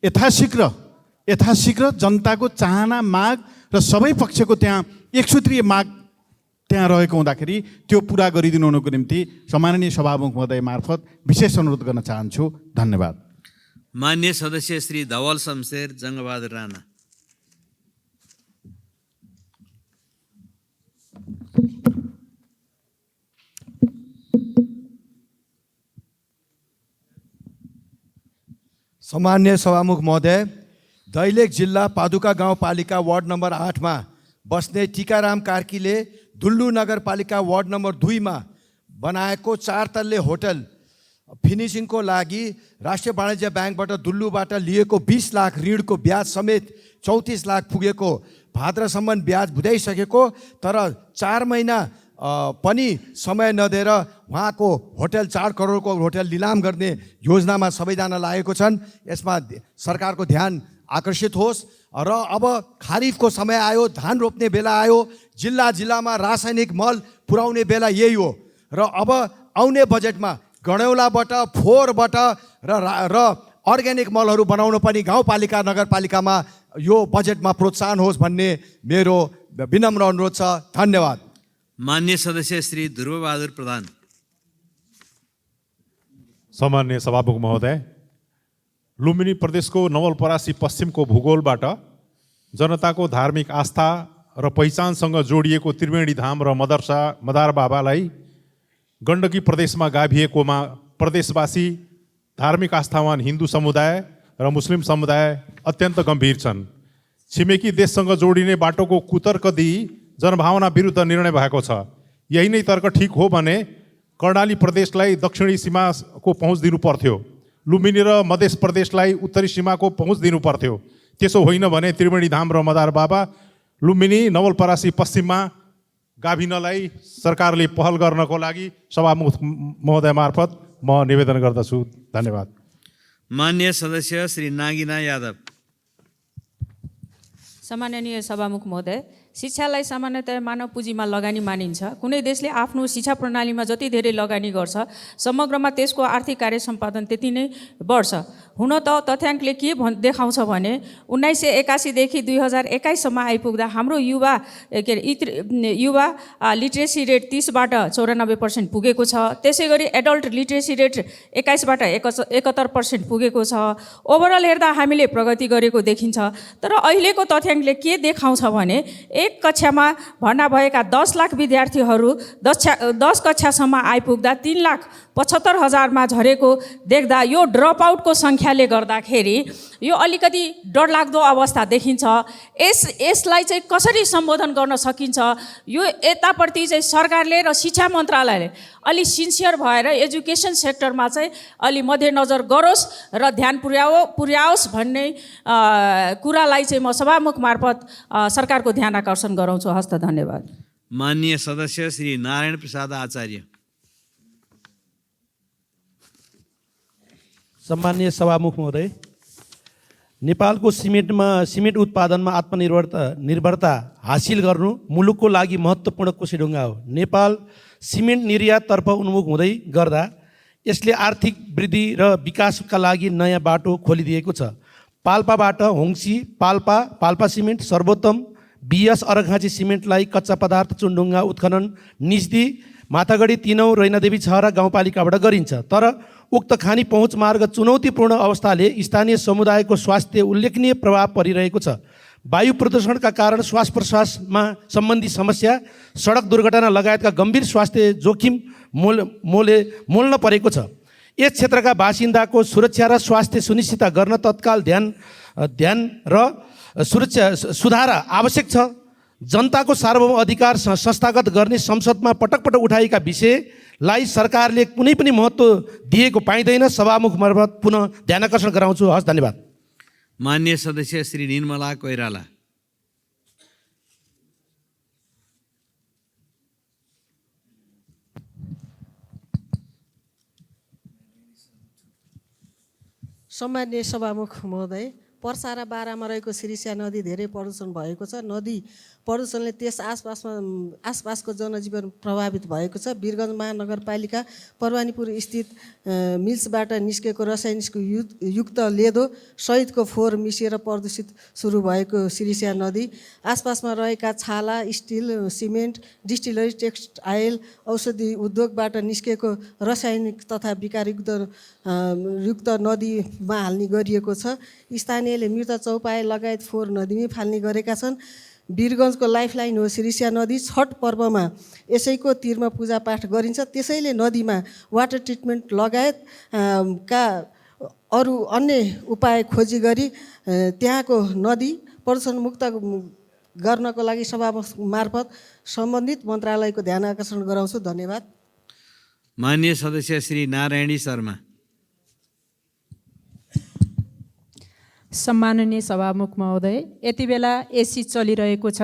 यथाशीघ्र जनताको चाहना, माग र सबै पक्षको त्यहाँ एकसूत्रीय माग त्यहाँ रहेको हुँदाखेरि त्यो पुरा गरिदिनुको निम्ति सम्माननीय सभामुख महोदय मार्फत विशेष अनुरोध गर्न चाहन्छु। धन्यवाद। मान्य सदस्य श्री धवल शमशेर जङ्गबहादुर राणा। सम्मान्य सभामुख महोदय, दैलेख जिल्ला पादुका गाउँपालिका वार्ड नम्बर 8 मा बस्ने टिकाराम कार्कीले दुल्लु नगरपालिका वार्ड नम्बर 2 मा बनाएको 4 तल्ले होटल फिनिसिङको लागि राष्ट्रिय वाणिज्य ब्याङ्कबाट दुल्लुबाट लिएको 20 लाख ऋणको ब्याज समेत 34 लाख पुगेको भाद्रसम्म ब्याज बुझाइसकेको, तर 4 महिना पनि समय नदिएर उहाँको होटल 4 करोडको होटल निलाम गर्ने योजनामा सबैजना लागेको छन्। यसमा सरकारको ध्यान आकर्षित होस् र अब खारिफको समय आयो, धान रोप्ने बेला आयो, जिल्लामा रासायनिक मल पुर्याउने बेला यही हो र अब आउने बजेटमा गणौलाबाट, फोहोरबाट र अर्ग्यानिक मलहरू बनाउन पनि गाउँपालिका, नगरपालिकामा यो बजेटमा प्रोत्साहन होस् भन्ने मेरो विनम्र अनुरोध छ। धन्यवाद। मान्य सदस्य श्री ध्रुवबहादुर प्रधान। सम्मान्य सभामुख महोदय, लुम्बिनी प्रदेशको नवलपरासी पश्चिमको भूगोलबाट जनताको धार्मिक आस्था र पहिचानसँग जोडिएको त्रिवेणी धाम र मदार बाबालाई गण्डकी प्रदेशमा गाभिएकोमा प्रदेशवासी, धार्मिक आस्थावान हिन्दू समुदाय र मुस्लिम समुदाय अत्यन्त गम्भीर छन्। छिमेकी देशसँग जोडिने बाटोको कुतर्क दिई जनभावना विरुद्ध निर्णय भएको छ। यही नै तर्क ठिक हो भने कर्णाली प्रदेशलाई दक्षिणी सीमाको पहुँच दिनु पर्थ्यो, लुम्बिनी र मध्य प्रदेशलाई उत्तरी सीमाको पहुँच दिनु पर्थ्यो। त्यसो होइन भने त्रिवेणी धाम र मदार बाबा लुम्बिनी नवलपरासी पश्चिममा गाभिनलाई सरकारले पहल गर्नको लागि सभामुख महोदय मार्फत म निवेदन गर्दछु। धन्यवाद। मान्य सदस्य श्री नागिना यादव। सम्माननीय सभामुख महोदय, शिक्षालाई सामान्यतया मानव पुँजीमा लगानी मानिन्छ। कुनै देशले आफ्नो शिक्षा प्रणालीमा जति धेरै लगानी गर्छ, समग्रमा त्यसको आर्थिक कार्य सम्पादन त्यति नै बढ्छ। हुन त तथ्याङ्कले के देखाउँछ भने 1981 देखि 2021 सम्म आइपुग्दा हाम्रो युवा लिट्रेसी रेट 30 बाट 94% पुगेको छ। त्यसै गरी एडल्ट लिट्रेसी रेट 21 बाट 71% पुगेको छ। ओभरअल हेर्दा हामीले प्रगति गरेको देखिन्छ। तर अहिलेको तथ्याङ्कले के देखाउँछ भने एक कक्षामा भर्ना भएका 10 लाख विद्यार्थीहरू 10 कक्षासम्म आइपुग्दा 3,75,000मा झरेको देख्दा यो ड्रप आउटको सङ्ख्याले गर्दाखेरि यो अलिकति डरलाग्दो अवस्था देखिन्छ। यसलाई चाहिँ कसरी सम्बोधन गर्न सकिन्छ? यो यतापट्टि चाहिँ सरकारले र शिक्षा मन्त्रालयले अलि सिन्सियर भएर एजुकेसन सेक्टरमा चाहिँ अलि मध्यनजर गरोस् र ध्यान पुर्याओस् भन्ने कुरालाई चाहिँ म सभामुख मार्फत सरकारको ध्यान आकर्षण गराउँछु। हस्त, धन्यवाद। माननीय सदस्य श्री नारायण प्रसाद आचार्य। सम्माननीय सभामुख महोदय, नेपालको सिमेन्ट उत्पादनमा आत्मनिर्भरता हासिल गर्नु मुलुकको लागि महत्त्वपूर्ण कोसिढुङ्गा हो। नेपाल सिमेन्ट निर्याततर्फ उन्मुख हुँदै गर्दा यसले आर्थिक वृद्धि र विकासका लागि नयाँ बाटो खोलिदिएको छ। पाल्पाबाट होङ्सी, पाल्पा सिमेन्ट, सर्वोत्तम, बिएस अरघाँची सिमेन्टलाई कच्चा पदार्थ चुनढुङ्गा उत्खनन निस्दी माथागढी 3औं रैनादेवी छहरा गाउँपालिकाबाट गरिन्छ। तर उक्त खानी पहुँच मार्ग चुनौतीपूर्ण अवस्थाले स्थानीय समुदायको स्वास्थ्य उल्लेखनीय प्रभाव परिरहेको छ। वायु प्रदूषणका कारण श्वास प्रश्वासमा सम्बन्धी समस्या, सडक दुर्घटना लगायतका गम्भीर स्वास्थ्य जोखिम मोल्न परेको छ। यस क्षेत्रका बासिन्दाको सुरक्षा र स्वास्थ्य सुनिश्चित गर्न तत्काल ध्यान र सुधार आवश्यक छ। जनताको सार्वभौम अधिकार संस्थागत गर्ने संसदमा पटक पटक उठाएका विषयलाई सरकारले कुनै पनि महत्त्व दिएको पाइँदैन। सभामुख मार्फत पुनः ध्यान आकर्षण गराउँछु। हस्, धन्यवाद। माननीय सदस्य श्री निर्मला कोइराला। सम्माननीय सभामुख महोदय, पर्सा र बारामा रहेको सिरिसिया नदी धेरै प्रदूषण भएको छ। नदी प्रदूषणले त्यस आसपासको जनजीवन प्रभावित भएको छ। वीरगञ्ज महानगरपालिका परवानीपुर स्थित मिल्सबाट निस्केको रसायनिक युक्त लेदो सहितको फोहोर मिसिएर प्रदूषित सुरु भएको सिरिसिया नदी आसपासमा रहेका छाला, स्टिल, सिमेन्ट, डिस्टिलरी, टेक्सटाइल, औषधि उद्योगबाट निस्केको रासायनिक तथा विकारयुक्त नदीमा हाल्ने गरिएको छ। स्थानीयले मृत चौपाए लगायत फोहोर नदीमै फाल्ने गरेका छन्। वीरगञ्जको लाइफलाइन हो सिरिसिया नदी। छठ पर्वमा यसैको तीरमा पूजापाठ गरिन्छ। त्यसैले नदीमा वाटर ट्रिटमेन्ट लगायत का अरू अन्य उपाय खोजी गरी त्यहाँको नदी प्रदूषणमुक्त गर्नको लागि सभा मार्फत सम्बन्धित मन्त्रालयको ध्यान आकर्षण गराउँछु। धन्यवाद। माननीय सदस्य श्री नारायणी शर्मा। सम्माननीय सभामुख महोदय, यति बेला एसी चलिरहेको छ।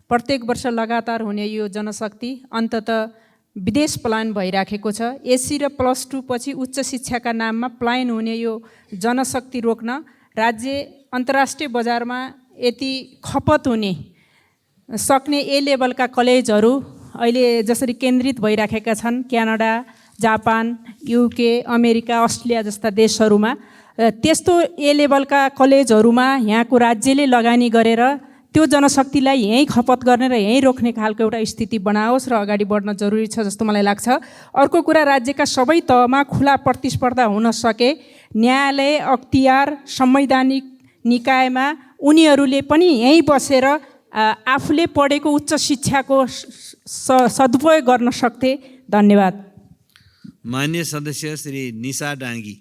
प्रत्येक वर्ष लगातार हुने यो जनशक्ति अन्ततः विदेश पलायन भइराखेको छ। एसी र +2 पछि उच्च शिक्षाका नाममा पलायन हुने यो जनशक्ति रोक्न राज्य अन्तर्राष्ट्रिय बजारमा यति खपत हुने सक्ने ए लेभलका कलेजहरू अहिले जसरी केन्द्रित भइराखेका छन् Canada, Japan, UK, America, Australia जस्ता देशहरूमा, त्यस्तो ए लेभलका कलेजहरूमा यहाँको राज्यले लगानी गरेर त्यो जनशक्तिलाई यहीँ खपत गर्ने र यहीँ रोक्ने खालको एउटा स्थिति बनाओस् र अगाडि बढ्न जरुरी छ जस्तो मलाई लाग्छ। अर्को कुरा, राज्यका सबै तहमा खुला प्रतिस्पर्धा हुन सके, न्यायालय, अख्तियार, संवैधानिक निकायमा उनीहरूले पनि यहीँ बसेर आफूले पढेको उच्च शिक्षाको सदुपयोग गर्न सक्थे। धन्यवाद। माननीय सदस्य श्री निशा डाङ्गी।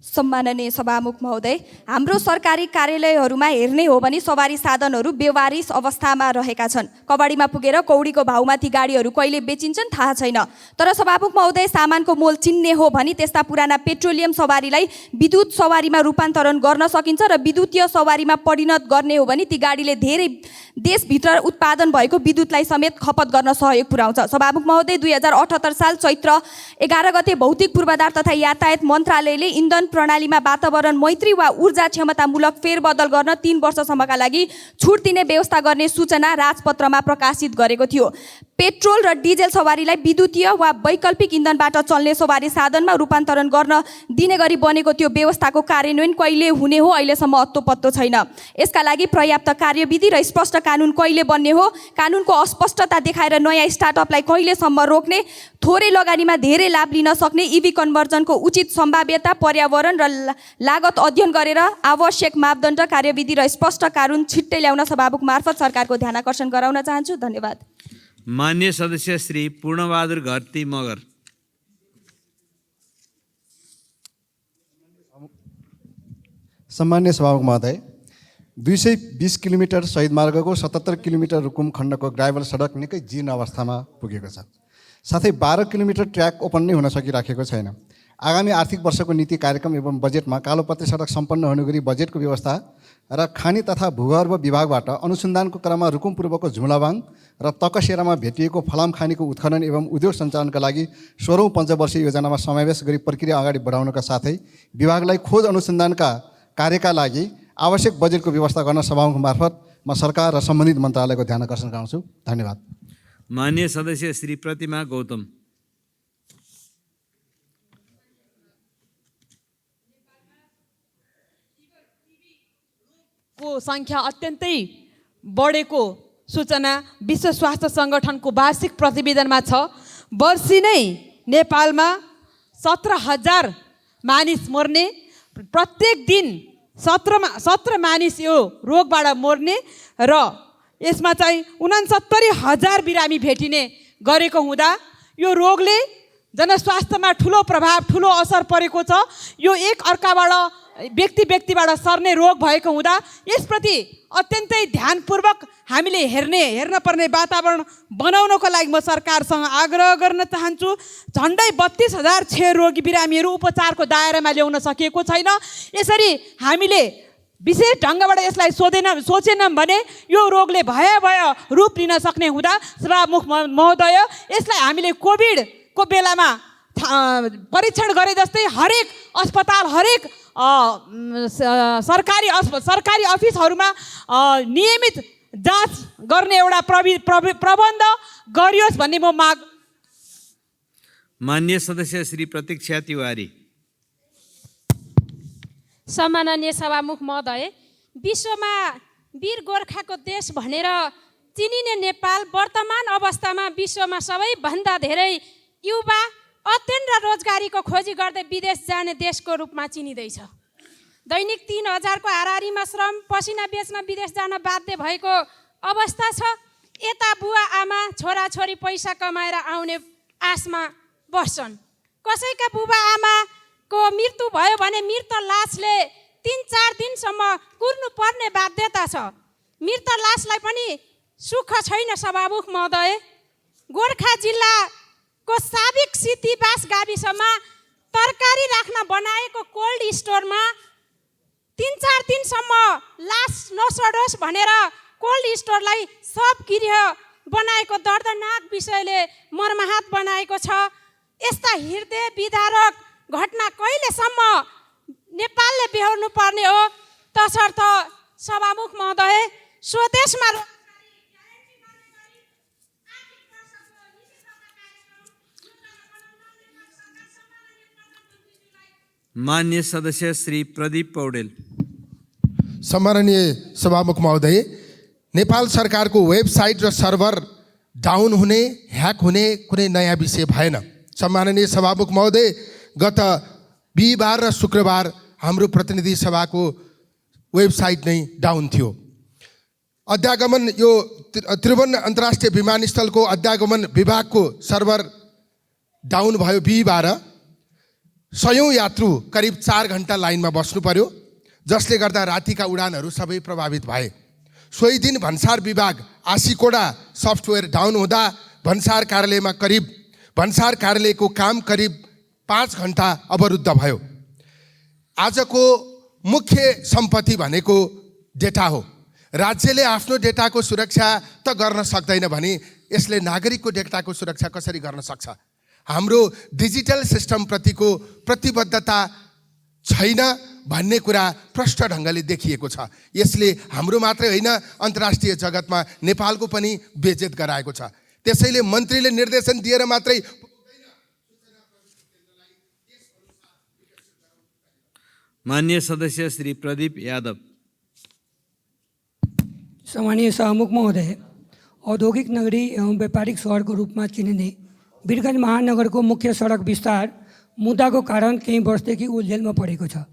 सम्माननीय सभामुख महोदय, हाम्रो सरकारी कार्यालयहरूमा हेर्ने हो भने सवारी साधनहरू बेवारिस अवस्थामा रहेका छन्। कबाडीमा पुगेर कौडीको भाउमा ती गाडीहरू कहिले बेचिन्छन् थाहा छैन। तर सभामुख महोदय, सामानको मोल चिन्ने हो भने त्यस्ता पुराना पेट्रोलियम सवारीलाई विद्युत सवारीमा रूपान्तरण गर्न सकिन्छ र विद्युतीय सवारीमा परिणत गर्ने हो भने ती गाडीले धेरै देशभित्र उत्पादन भएको विद्युतलाई समेत खपत गर्न सहयोग पुर्याउँछ। सभामुख महोदय, 2078 साल चैत्र 11 गते भौतिक पूर्वाधार तथा यातायात मन्त्रालयले इन्धन प्रणालीमा वातावरण मैत्री वा ऊर्जा क्षमतामूलक फेरबदल गर्न 3 वर्षसम्मका लागि छुट दिने व्यवस्था गर्ने सूचना राजपत्रमा प्रकाशित गरेको थियो। पेट्रोल र डिजेल सवारीलाई विद्युतीय वा वैकल्पिक इन्धनबाट चल्ने सवारी साधनमा रूपान्तरण गर्न दिने गरी बनेको त्यो व्यवस्थाको कार्यान्वयन कहिले हुने हो अहिलेसम्म अत्तो छैन। यसका लागि पर्याप्त कार्यविधि र स्पष्ट कानुन कहिले बन्ने हो, कानुनको अस्पष्टता देखाएर नयाँ स्टार्टअपलाई कहिलेसम्म रोक्ने, थोरै लगानीमा धेरै लाभ लिन सक्ने इभी कन्भर्जनको उचित सम्भाव्यता, पर्यावरण र लागत अध्ययन गरेर आवश्यक मापदण्ड, कार्यविधि र स्पष्ट कानुन छिट्टै ल्याउन सभामुख मार्फत सरकारको ध्यानाकर्षण गराउन चाहन्छु। धन्यवाद। मान्य सदस्य श्री पूर्णबहादुर घरती मगर। सम्मान्य सभामुख महोदय, 220 किलोमिटर शहीद मार्गको 77 किलोमिटर रुकुम खण्डको ग्राभल सडक निकै जीर्ण अवस्थामा पुगेको छ। साथै 12 किलोमिटर ट्र्याक ओपन नै हुन सकिराखेको छैन। आगामी आर्थिक वर्षको नीति कार्यक्रम एवं बजेटमा कालोपत्रे सडक सम्पन्न हुने गरी बजेटको व्यवस्था र खानी तथा भूगर्भ विभागबाट अनुसन्धानको क्रममा रुकुम पूर्वको झुमलाबाङ र तकसेरामा भेटिएको फलाम खानीको उत्खनन एवं उद्योग सञ्चालनका लागि 16औं पञ्चवर्षीय योजनामा समावेश गरी प्रक्रिया अगाडि बढाउनका साथै विभागलाई खोज अनुसन्धानका कार्यका लागि आवश्यक बजेटको व्यवस्था गर्न सभामुख मार्फत म सरकार र सम्बन्धित मन्त्रालयको ध्यान आकर्षण गराउँछु। धन्यवाद। मान्य सदस्य श्री प्रतिमा गौतम। को सङ्ख्या अत्यन्तै बढेको सूचना विश्व स्वास्थ्य सङ्गठनको वार्षिक प्रतिवेदनमा छ। वर्षी नै नेपालमा 17,000 मानिस मर्ने, प्रत्येक दिन 17 मानिस यो रोगबाट मर्ने र यसमा चाहिँ 69,000 बिरामी भेटिने गरेको हुँदा यो रोगले जनस्वास्थ्यमा ठुलो प्रभाव, ठुलो असर परेको छ। यो एक अर्काबाट व्यक्तिबाट सर्ने रोग भएको हुँदा यसप्रति अत्यन्तै ध्यानपूर्वक हामीले हेर्न पर्ने वातावरण बनाउनको लागि म सरकारसँग आग्रह गर्न चाहन्छु। झन्डै 32,000 क्षयरोगी बिरामीहरू उपचारको दायरामा ल्याउन सकिएको छैन। यसरी हामीले विशेष ढङ्गबाट यसलाई सोचेनौँ भने यो रोगले भयावह रूप लिन सक्ने हुँदा सभामुख महोदय, यसलाई हामीले कोभिडको बेलामा परीक्षण गरे जस्तै हरेक अस्पताल, हरेक सरकारी अफिसहरूमा नियमित जाँच गर्ने एउटा प्रबन्ध गरियोस् भन्ने म माग। मान्य सदस्य श्री प्रतीक्षा तिवारी। सम्माननीय सभामुख महोदय, विश्वमा वीर गोर्खाको देश भनेर चिनिने नेपाल वर्तमान अवस्थामा विश्वमा सबैभन्दा धेरै युवा अध्ययन र रोजगारीको खोजी गर्दै विदेश जाने देशको रूपमा चिनिँदैछ। दैनिक 3,000 को हाराहारीमा श्रम पसिना बेच्न विदेश जान बाध्य भएको अवस्था छ। यता बुवा आमा छोराछोरी पैसा कमाएर आउने आशमा बस्छन्। कसैका बुबा आमाको मृत्यु भयो भने मृत लासले 3-4 दिनसम्म कुर्नु पर्ने बाध्यता छ। मृत लासलाई पनि सुख छैन। सभामुख महोदय, गोर्खा जिल्लाको साबिक सिद्धिबास गाविसमा तरकारी राख्न बनाएको कोल्ड स्टोरमा 3-4 दिनसम्म लास नसडोस् भनेर कोल्ड स्टोरलाई सब गृह बनाएको दर्दनाक विषयले मर्माहत बनाएको छ। यस्ता हृदय विदारक घटना कहिलेसम्म नेपालले बेहोर्नु पर्ने हो? तसर्थ सभामुख महोदय, स्वदेशमा मान्य सदस्य श्री प्रदीप पौडेल। सम्माननीय सभामुख महोदय, नेपाल सरकारको वेबसाइट र सर्भर डाउन हुने, ह्याक हुने कुनै नयाँ विषय भएन। सम्माननीय सभामुख महोदय, गत बिहिबार र शुक्रबार हाम्रो प्रतिनिधि सभाको वेबसाइट नै डाउन थियो। अध्यागमन यो त्रिभुवन अन्तर्राष्ट्रिय विमानस्थलको अध्यागमन विभागको सर्भर डाउन भयो बिहिबार। 100औं यात्रु करिब 4 घण्टा लाइनमा बस्नु पर्यो, जसले गर्दा रातिका उडानहरू सबै प्रभावित भए। सोही दिन भन्सार विभाग आशिकोडा सफ्टवेयर डाउन हुँदा भन्सार कार्यालयको काम करिब 5 घण्टा अवरुद्ध भयो। आजको मुख्य सम्पत्ति भनेको डेटा हो। राज्यले आफ्नो डेटाको सुरक्षा त गर्न सक्दैन भने यसले नागरिकको डेटाको सुरक्षा कसरी गर्न सक्छ? हाम्रो डिजिटल सिस्टम प्रतिको प्रतिबद्धता छैन भन्ने कुरा प्रष्ट ढङ्गले देखिएको छ। यसले हाम्रो मात्रै होइन, अन्तर्राष्ट्रिय जगतमा नेपालको पनि बेइज्जत गराएको छ। त्यसैले मन्त्रीले निर्देशन दिएर मात्रै मान्य सदस्य श्री प्रदीप यादव। सम्मानीय सभामुख महोदय, औद्योगिक नगरी एवं व्यापारिक सहरको रूपमा चिनिने वीरगञ्ज महानगरको मुख्य सडक विस्तार मुद्दाको कारण केही वर्षदेखि उलझेलमा परेको छ।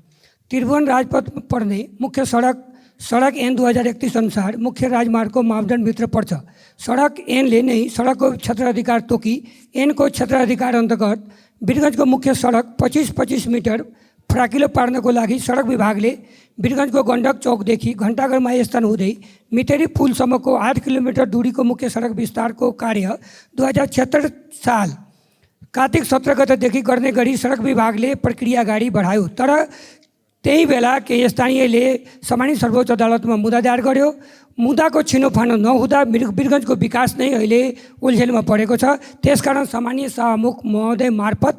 त्रिभुवन राजपथ पर्ने मुख्य सडक ऐन 2031 अनुसार मुख्य राजमार्गको मापदण्डभित्र पर्छ। सडक ऐनले नै सडकको क्षेत्राधिकार तोकी ऐनको क्षेत्राधिकार अन्तर्गत वीरगञ्जको मुख्य सडक 25-25 मिटर फराकिलो पार्नको लागि सडक विभागले वीरगञ्जको गण्डक चौकदेखि घण्टाघर माइस्थान हुँदै मिटेरी पुलसम्मको 8 किलोमिटर दूरीको मुख्य सडक विस्तारको कार्य 2076 साल कार्तिक 17 गतेदेखि गर्ने गरी सडक विभागले प्रक्रिया अगाडि बढायो। तर त्यही बेला केही स्थानीयले सम्मानित सर्वोच्च अदालतमा मुद्दा दायर गर्यो। मुद्दाको छिनोफानो नहुँदा वीरगञ्जको विकास नै अहिले उलझेलमा परेको छ। त्यसकारण सम्मानीय सभामुख महोदय मार्फत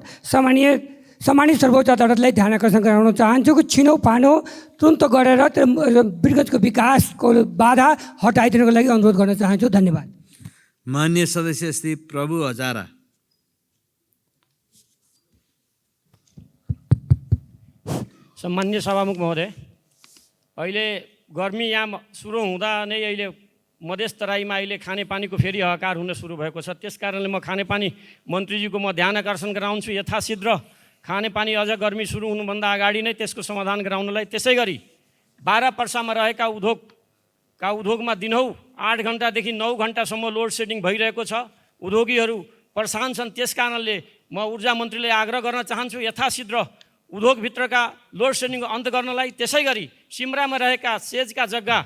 सम्मानित सर्वोच्च अदालतलाई ध्यान आकर्षण गराउन चाहन्छु कि छिनोफानो तुरन्त गरेर वीरगञ्जको विकासको बाधा हटाइदिनको लागि अनुरोध गर्न चाहन्छु। धन्यवाद। मान्य सदस्य श्री प्रभु हजारा। सम्मान्य सभामुख महोदय, अहिले गर्मी यहाँ सुरु हुँदा नै अहिले मधेस तराईमा अहिले खानेपानीको फेरि हाहाकार हुन सुरु भएको छ। त्यस कारणले म खानेपानी मन्त्रीजीको म ध्यान आकर्षण गराउँछु, यथाशीघ्र खानेपानी अझ गर्मी सुरु हुनुभन्दा अगाडि नै त्यसको समाधान गराउनलाई। त्यसै गरी 12 पर्सामा रहेका उद्योगमा दिनहौ 8 घन्टादेखि 9 घन्टासम्म लोड सेडिङ भइरहेको छ। उद्योगीहरू परेशान छन्। त्यस कारणले म ऊर्जा मन्त्रीले आग्रह गर्न चाहन्छु यथाशीघ्र उद्योगभित्रका लोड सेडिङ अन्त गर्नलाई। त्यसै गरी सिमरामा रहेका सेजका जग्गा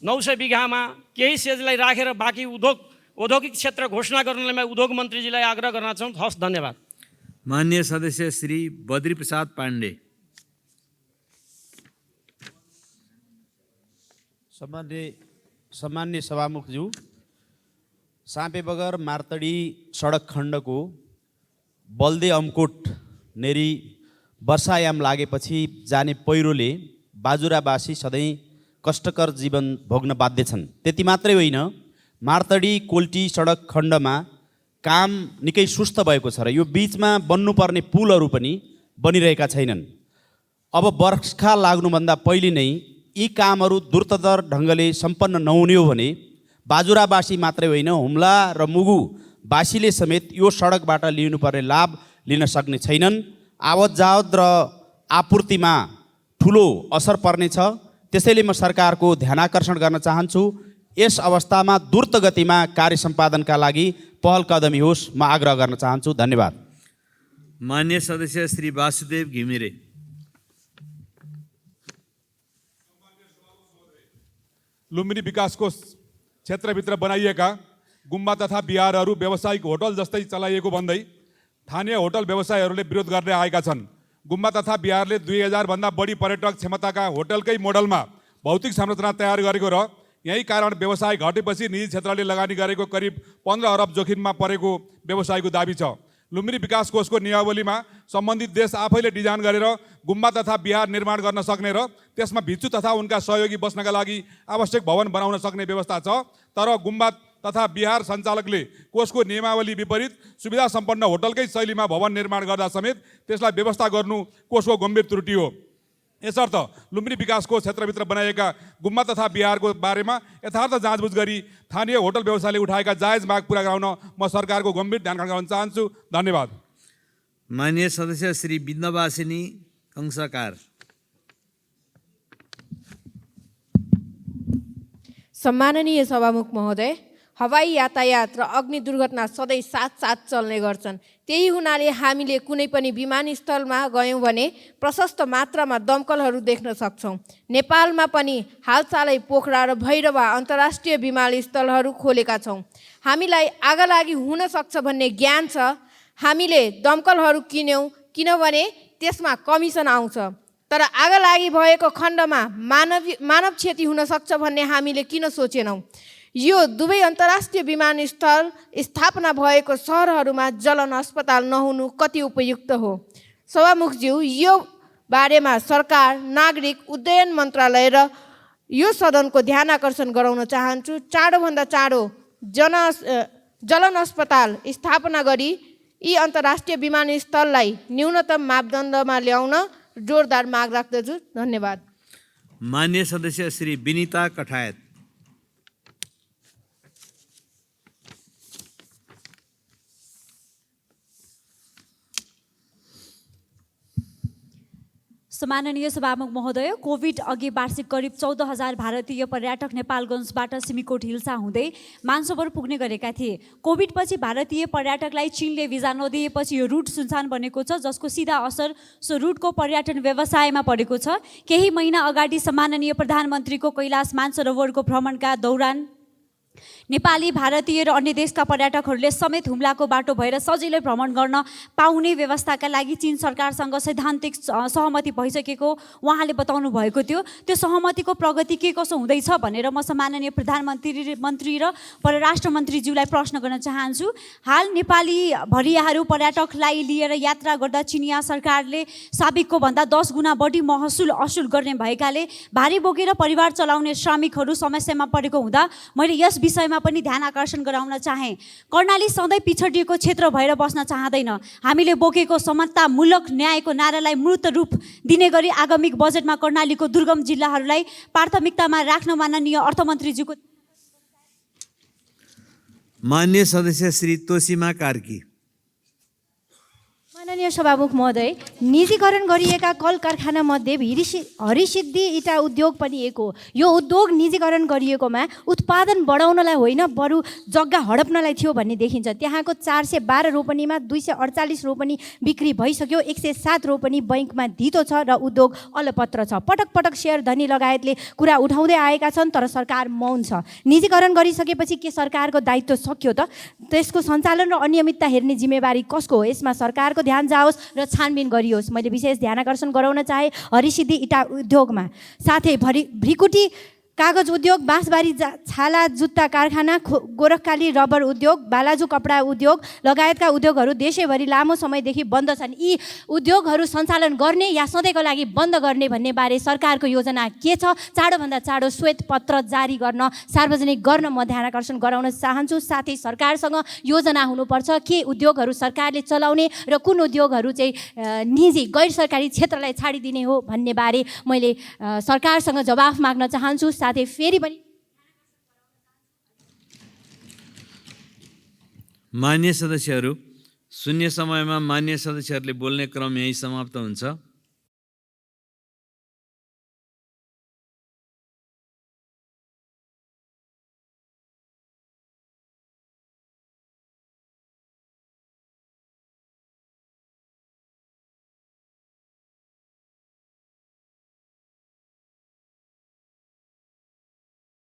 900 बिघामा केही सेजलाई राखेर बाँकी औद्योगिक क्षेत्र घोषणा गर्नलाई म उद्योग मन्त्रीजीलाई आग्रह गर्न चाहन्छु। हस्, धन्यवाद। मान्य सदस्य श्री बद्री प्रसाद पाण्डे। सम्मान्य सभामुखज्यू, साँपेबगर मार्तडी सडक खण्डको बल्दे अमकोट नेरी वर्षायाम लागेपछि जाने पहिरोले बाजुरावासी सधैँ कष्टकर जीवन भोग्न बाध्य छन्। त्यति मात्रै होइन, मार्तडी कोल्टी सडक खण्डमा काम निकै सुस्त भएको छ र यो बिचमा बन्नुपर्ने पुलहरू पनि बनिरहेका छैनन्। अब बर्खा लाग्नुभन्दा पहिले नै यी कामहरू द्रुततर ढङ्गले सम्पन्न नहुने हो भने बाजुरावासी मात्रै होइन, हुम्ला र मुगुवासीले समेत यो सडकबाट लिनुपर्ने लाभ लिन सक्ने छैनन्। आवत जावत र आपूर्तिमा ठुलो असर पर्नेछ। त्यसैले म सरकारको ध्यानाकर्षण गर्न चाहन्छु, यस अवस्थामा द्रुत गतिमा कार्य सम्पादनका लागि पहल कदमी होस्, म आग्रह गर्न चाहन्छु। धन्यवाद। मान्य सदस्य श्री वासुदेव घिमिरे। लुम्बिनी विकास कोष क्षेत्रभित्र बनाइएका गुम्बा तथा बिहारहरू व्यावसायिक होटल जस्तै चलाइएको भन्दै स्थानीय होटल व्यवसायीहरूले विरोध गर्दै आएका छन्। गुम्बा तथा बिहारले 2000 भन्दा बढी पर्यटक क्षमताका होटलकै मोडलमा भौतिक संरचना तयार गरेको र यही कारण व्यवसाय घटेपछि निजी क्षेत्रले लगानी गरेको करिब 15 अरब जोखिममा परेको व्यवसायको दाबी छ। लुम्बिनी विकास कोषको नियमावलीमा सम्बन्धित देश आफैले डिजाइन गरेर गुम्बा तथा बिहार निर्माण गर्न सक्ने र त्यसमा भिक्षु तथा उनका सहयोगी बस्नका लागि आवश्यक भवन बनाउन सक्ने व्यवस्था छ। तर गुम्बा तथा बिहार सञ्चालकले कोषको नियमावली विपरीत सुविधा सम्पन्न होटलकै शैलीमा भवन निर्माण गर्दा समेत त्यसलाई व्यवस्था गर्नु कोषको गम्भीर त्रुटि हो। यसर्थ लुम्बिनी विकास कोष क्षेत्रभित्र बनाइएका गुम्बा तथा बिहारको बारेमा यथार्थ जाँचबुझ गरी स्थानीय होटल व्यवसायले उठाएका जायज माग पूरा गराउन म सरकारको गम्भीर ध्यान गराउन चाहन्छु। धन्यवाद। मान्य सदस्य श्री बिन्दवासिनी कंसाकार। सम्माननीय सभामुख महोदय, हवाई यातायात र अग्नि दुर्घटना सधैँ साथ चल्ने गर्छन्। त्यही हुनाले हामीले कुनै पनि विमानस्थलमा गयौँ भने प्रशस्त मात्रामा दमकलहरू देख्न सक्छौँ। नेपालमा पनि हालसालै पोखरा र भैरवा अन्तर्राष्ट्रिय विमानस्थलहरू खोलेका छौँ। हामीलाई आगलागी हुन सक्छ भन्ने ज्ञान छ। हामीले दमकलहरू किन्यौँ किनभने त्यसमा कमिसन आउँछ। तर आगलागी भएको खण्डमा मानव क्षति हुन सक्छ भन्ने हामीले किन सोचेनौँ? यो दुवै अन्तर्राष्ट्रिय विमानस्थल स्थापना भएको सहरहरूमा जलन अस्पताल नहुनु कति उपयुक्त हो? सभामुखज्यू, यो बारेमा सरकार, नागरिक उड्डयन मन्त्रालय र यो सदनको ध्यान आकर्षण गराउन चाहन्छु। चाँडोभन्दा चाँडो जलन अस्पताल स्थापना गरी यी अन्तर्राष्ट्रिय विमानस्थललाई न्यूनतम मापदण्डमा ल्याउन जोरदार माग राख्दछु। धन्यवाद। मान्य सदस्य श्री विनिता कठायत। सम्माननीय सभामुख महोदय, कोभिड अघि वार्षिक करिब 14,000 भारतीय पर्यटक नेपालगञ्जबाट सिमीकोट हिल्सा हुँदै मानसरोवर पुग्ने गरेका थिए। कोभिडपछि भारतीय पर्यटकलाई चीनले भिजा नदिएपछि यो रुट सुनसान बनेको छ, जसको सिधा असर सो रुटको पर्यटन व्यवसायमा परेको छ। केही महिना अगाडि सम्माननीय प्रधानमन्त्रीको कैलाश मानसरोवरको भ्रमणका दौरान नेपाली, भारतीय र अन्य देशका पर्यटकहरूले समेत हुम्लाको बाटो भएर सजिलै भ्रमण गर्न पाउने व्यवस्थाका लागि चीन सरकारसँग सैद्धान्तिक सहमति भइसकेको उहाँले बताउनु भएको थियो। त्यो सहमतिको प्रगति के कसो हुँदैछ भनेर म सम्माननीय प्रधानमन्त्री र परराष्ट्र मन्त्रीज्यूलाई प्रश्न गर्न चाहन्छु। हाल नेपाली भरियाहरू पर्यटकलाई लिएर यात्रा गर्दा चिनिया सरकारले साबिकको भन्दा 10 गुणा बढी महसुल असुल गर्ने भएकाले भारी बोकेर परिवार चलाउने श्रमिकहरू समस्यामा परेको हुँदा मैले यस विषयमा पनि ध्यान आकर्षण गराउन चाहे। कर्णाली सधैँ पिछडिएको क्षेत्र भएर बस्न चाहँदैन। हामीले बोकेको समतामूलक न्यायको नारालाई मूर्त रूप दिने गरी आगामी बजेटमा कर्णालीको दुर्गम जिल्लाहरूलाई प्राथमिकतामा राख्न माननीय अर्थमन्त्रीज्यूको। मान्य सदस्य श्री तोसीमा कार्की। माननीय सभामुख महोदय, निजीकरण गरिएका कल कारखाना मध्ये हरिसिद्धि इटा उद्योग पनि एक हो। यो उद्योग निजीकरण गरिएकोमा उत्पादन बढाउनलाई होइन, बरु जग्गा हडप्नलाई थियो भन्ने देखिन्छ। त्यहाँको 412 रोपनीमा 248 रोपनी बिक्री भइसक्यो, 107 रोपनी बैङ्कमा धितो छ र उद्योग अलपत्र छ। पटक पटक सेयर धनी लगायतले कुरा उठाउँदै आएका छन्, तर सरकार मौन छ। निजीकरण गरिसकेपछि के सरकारको दायित्व सक्यो त? त्यसको सञ्चालन र अनियमितता हेर्ने जिम्मेवारी कसको हो? यसमा सरकारको ध्यान जाओस् र छानबिन गरियोस्। मैले विशेष ध्यान आकर्षण गराउन चाहे हरिसिद्धि इटा उद्योगमा। साथै भ्रिकुटी कागज उद्योग, बाँसबारी छाला जुत्ता कारखाना, गोरखकाली रबर उद्योग, बालाजु कपडा उद्योग लगायतका उद्योगहरू देशैभरि लामो समयदेखि बन्द छन्। यी उद्योगहरू सञ्चालन गर्ने या सधैँको लागि बन्द गर्ने भन्ने बारे सरकारको योजना के छ? चाँडोभन्दा चाँडो श्वेत पत्र जारी गर्न, सार्वजनिक गर्न म ध्यान आकर्षण गराउन चाहन्छु। साथै सरकारसँग योजना हुनुपर्छ के उद्योगहरू सरकारले चलाउने र कुन उद्योगहरू चाहिँ निजी गैर सरकारी क्षेत्रलाई छाडिदिने हो भन्ने बारे मैले सरकारसँग जवाफ माग्न चाहन्छु। साथै फेरि पनि मान्य सदस्यहरू, शून्य समयमा मान्य सदस्यहरूले बोल्ने क्रम यही समाप्त हुन्छ।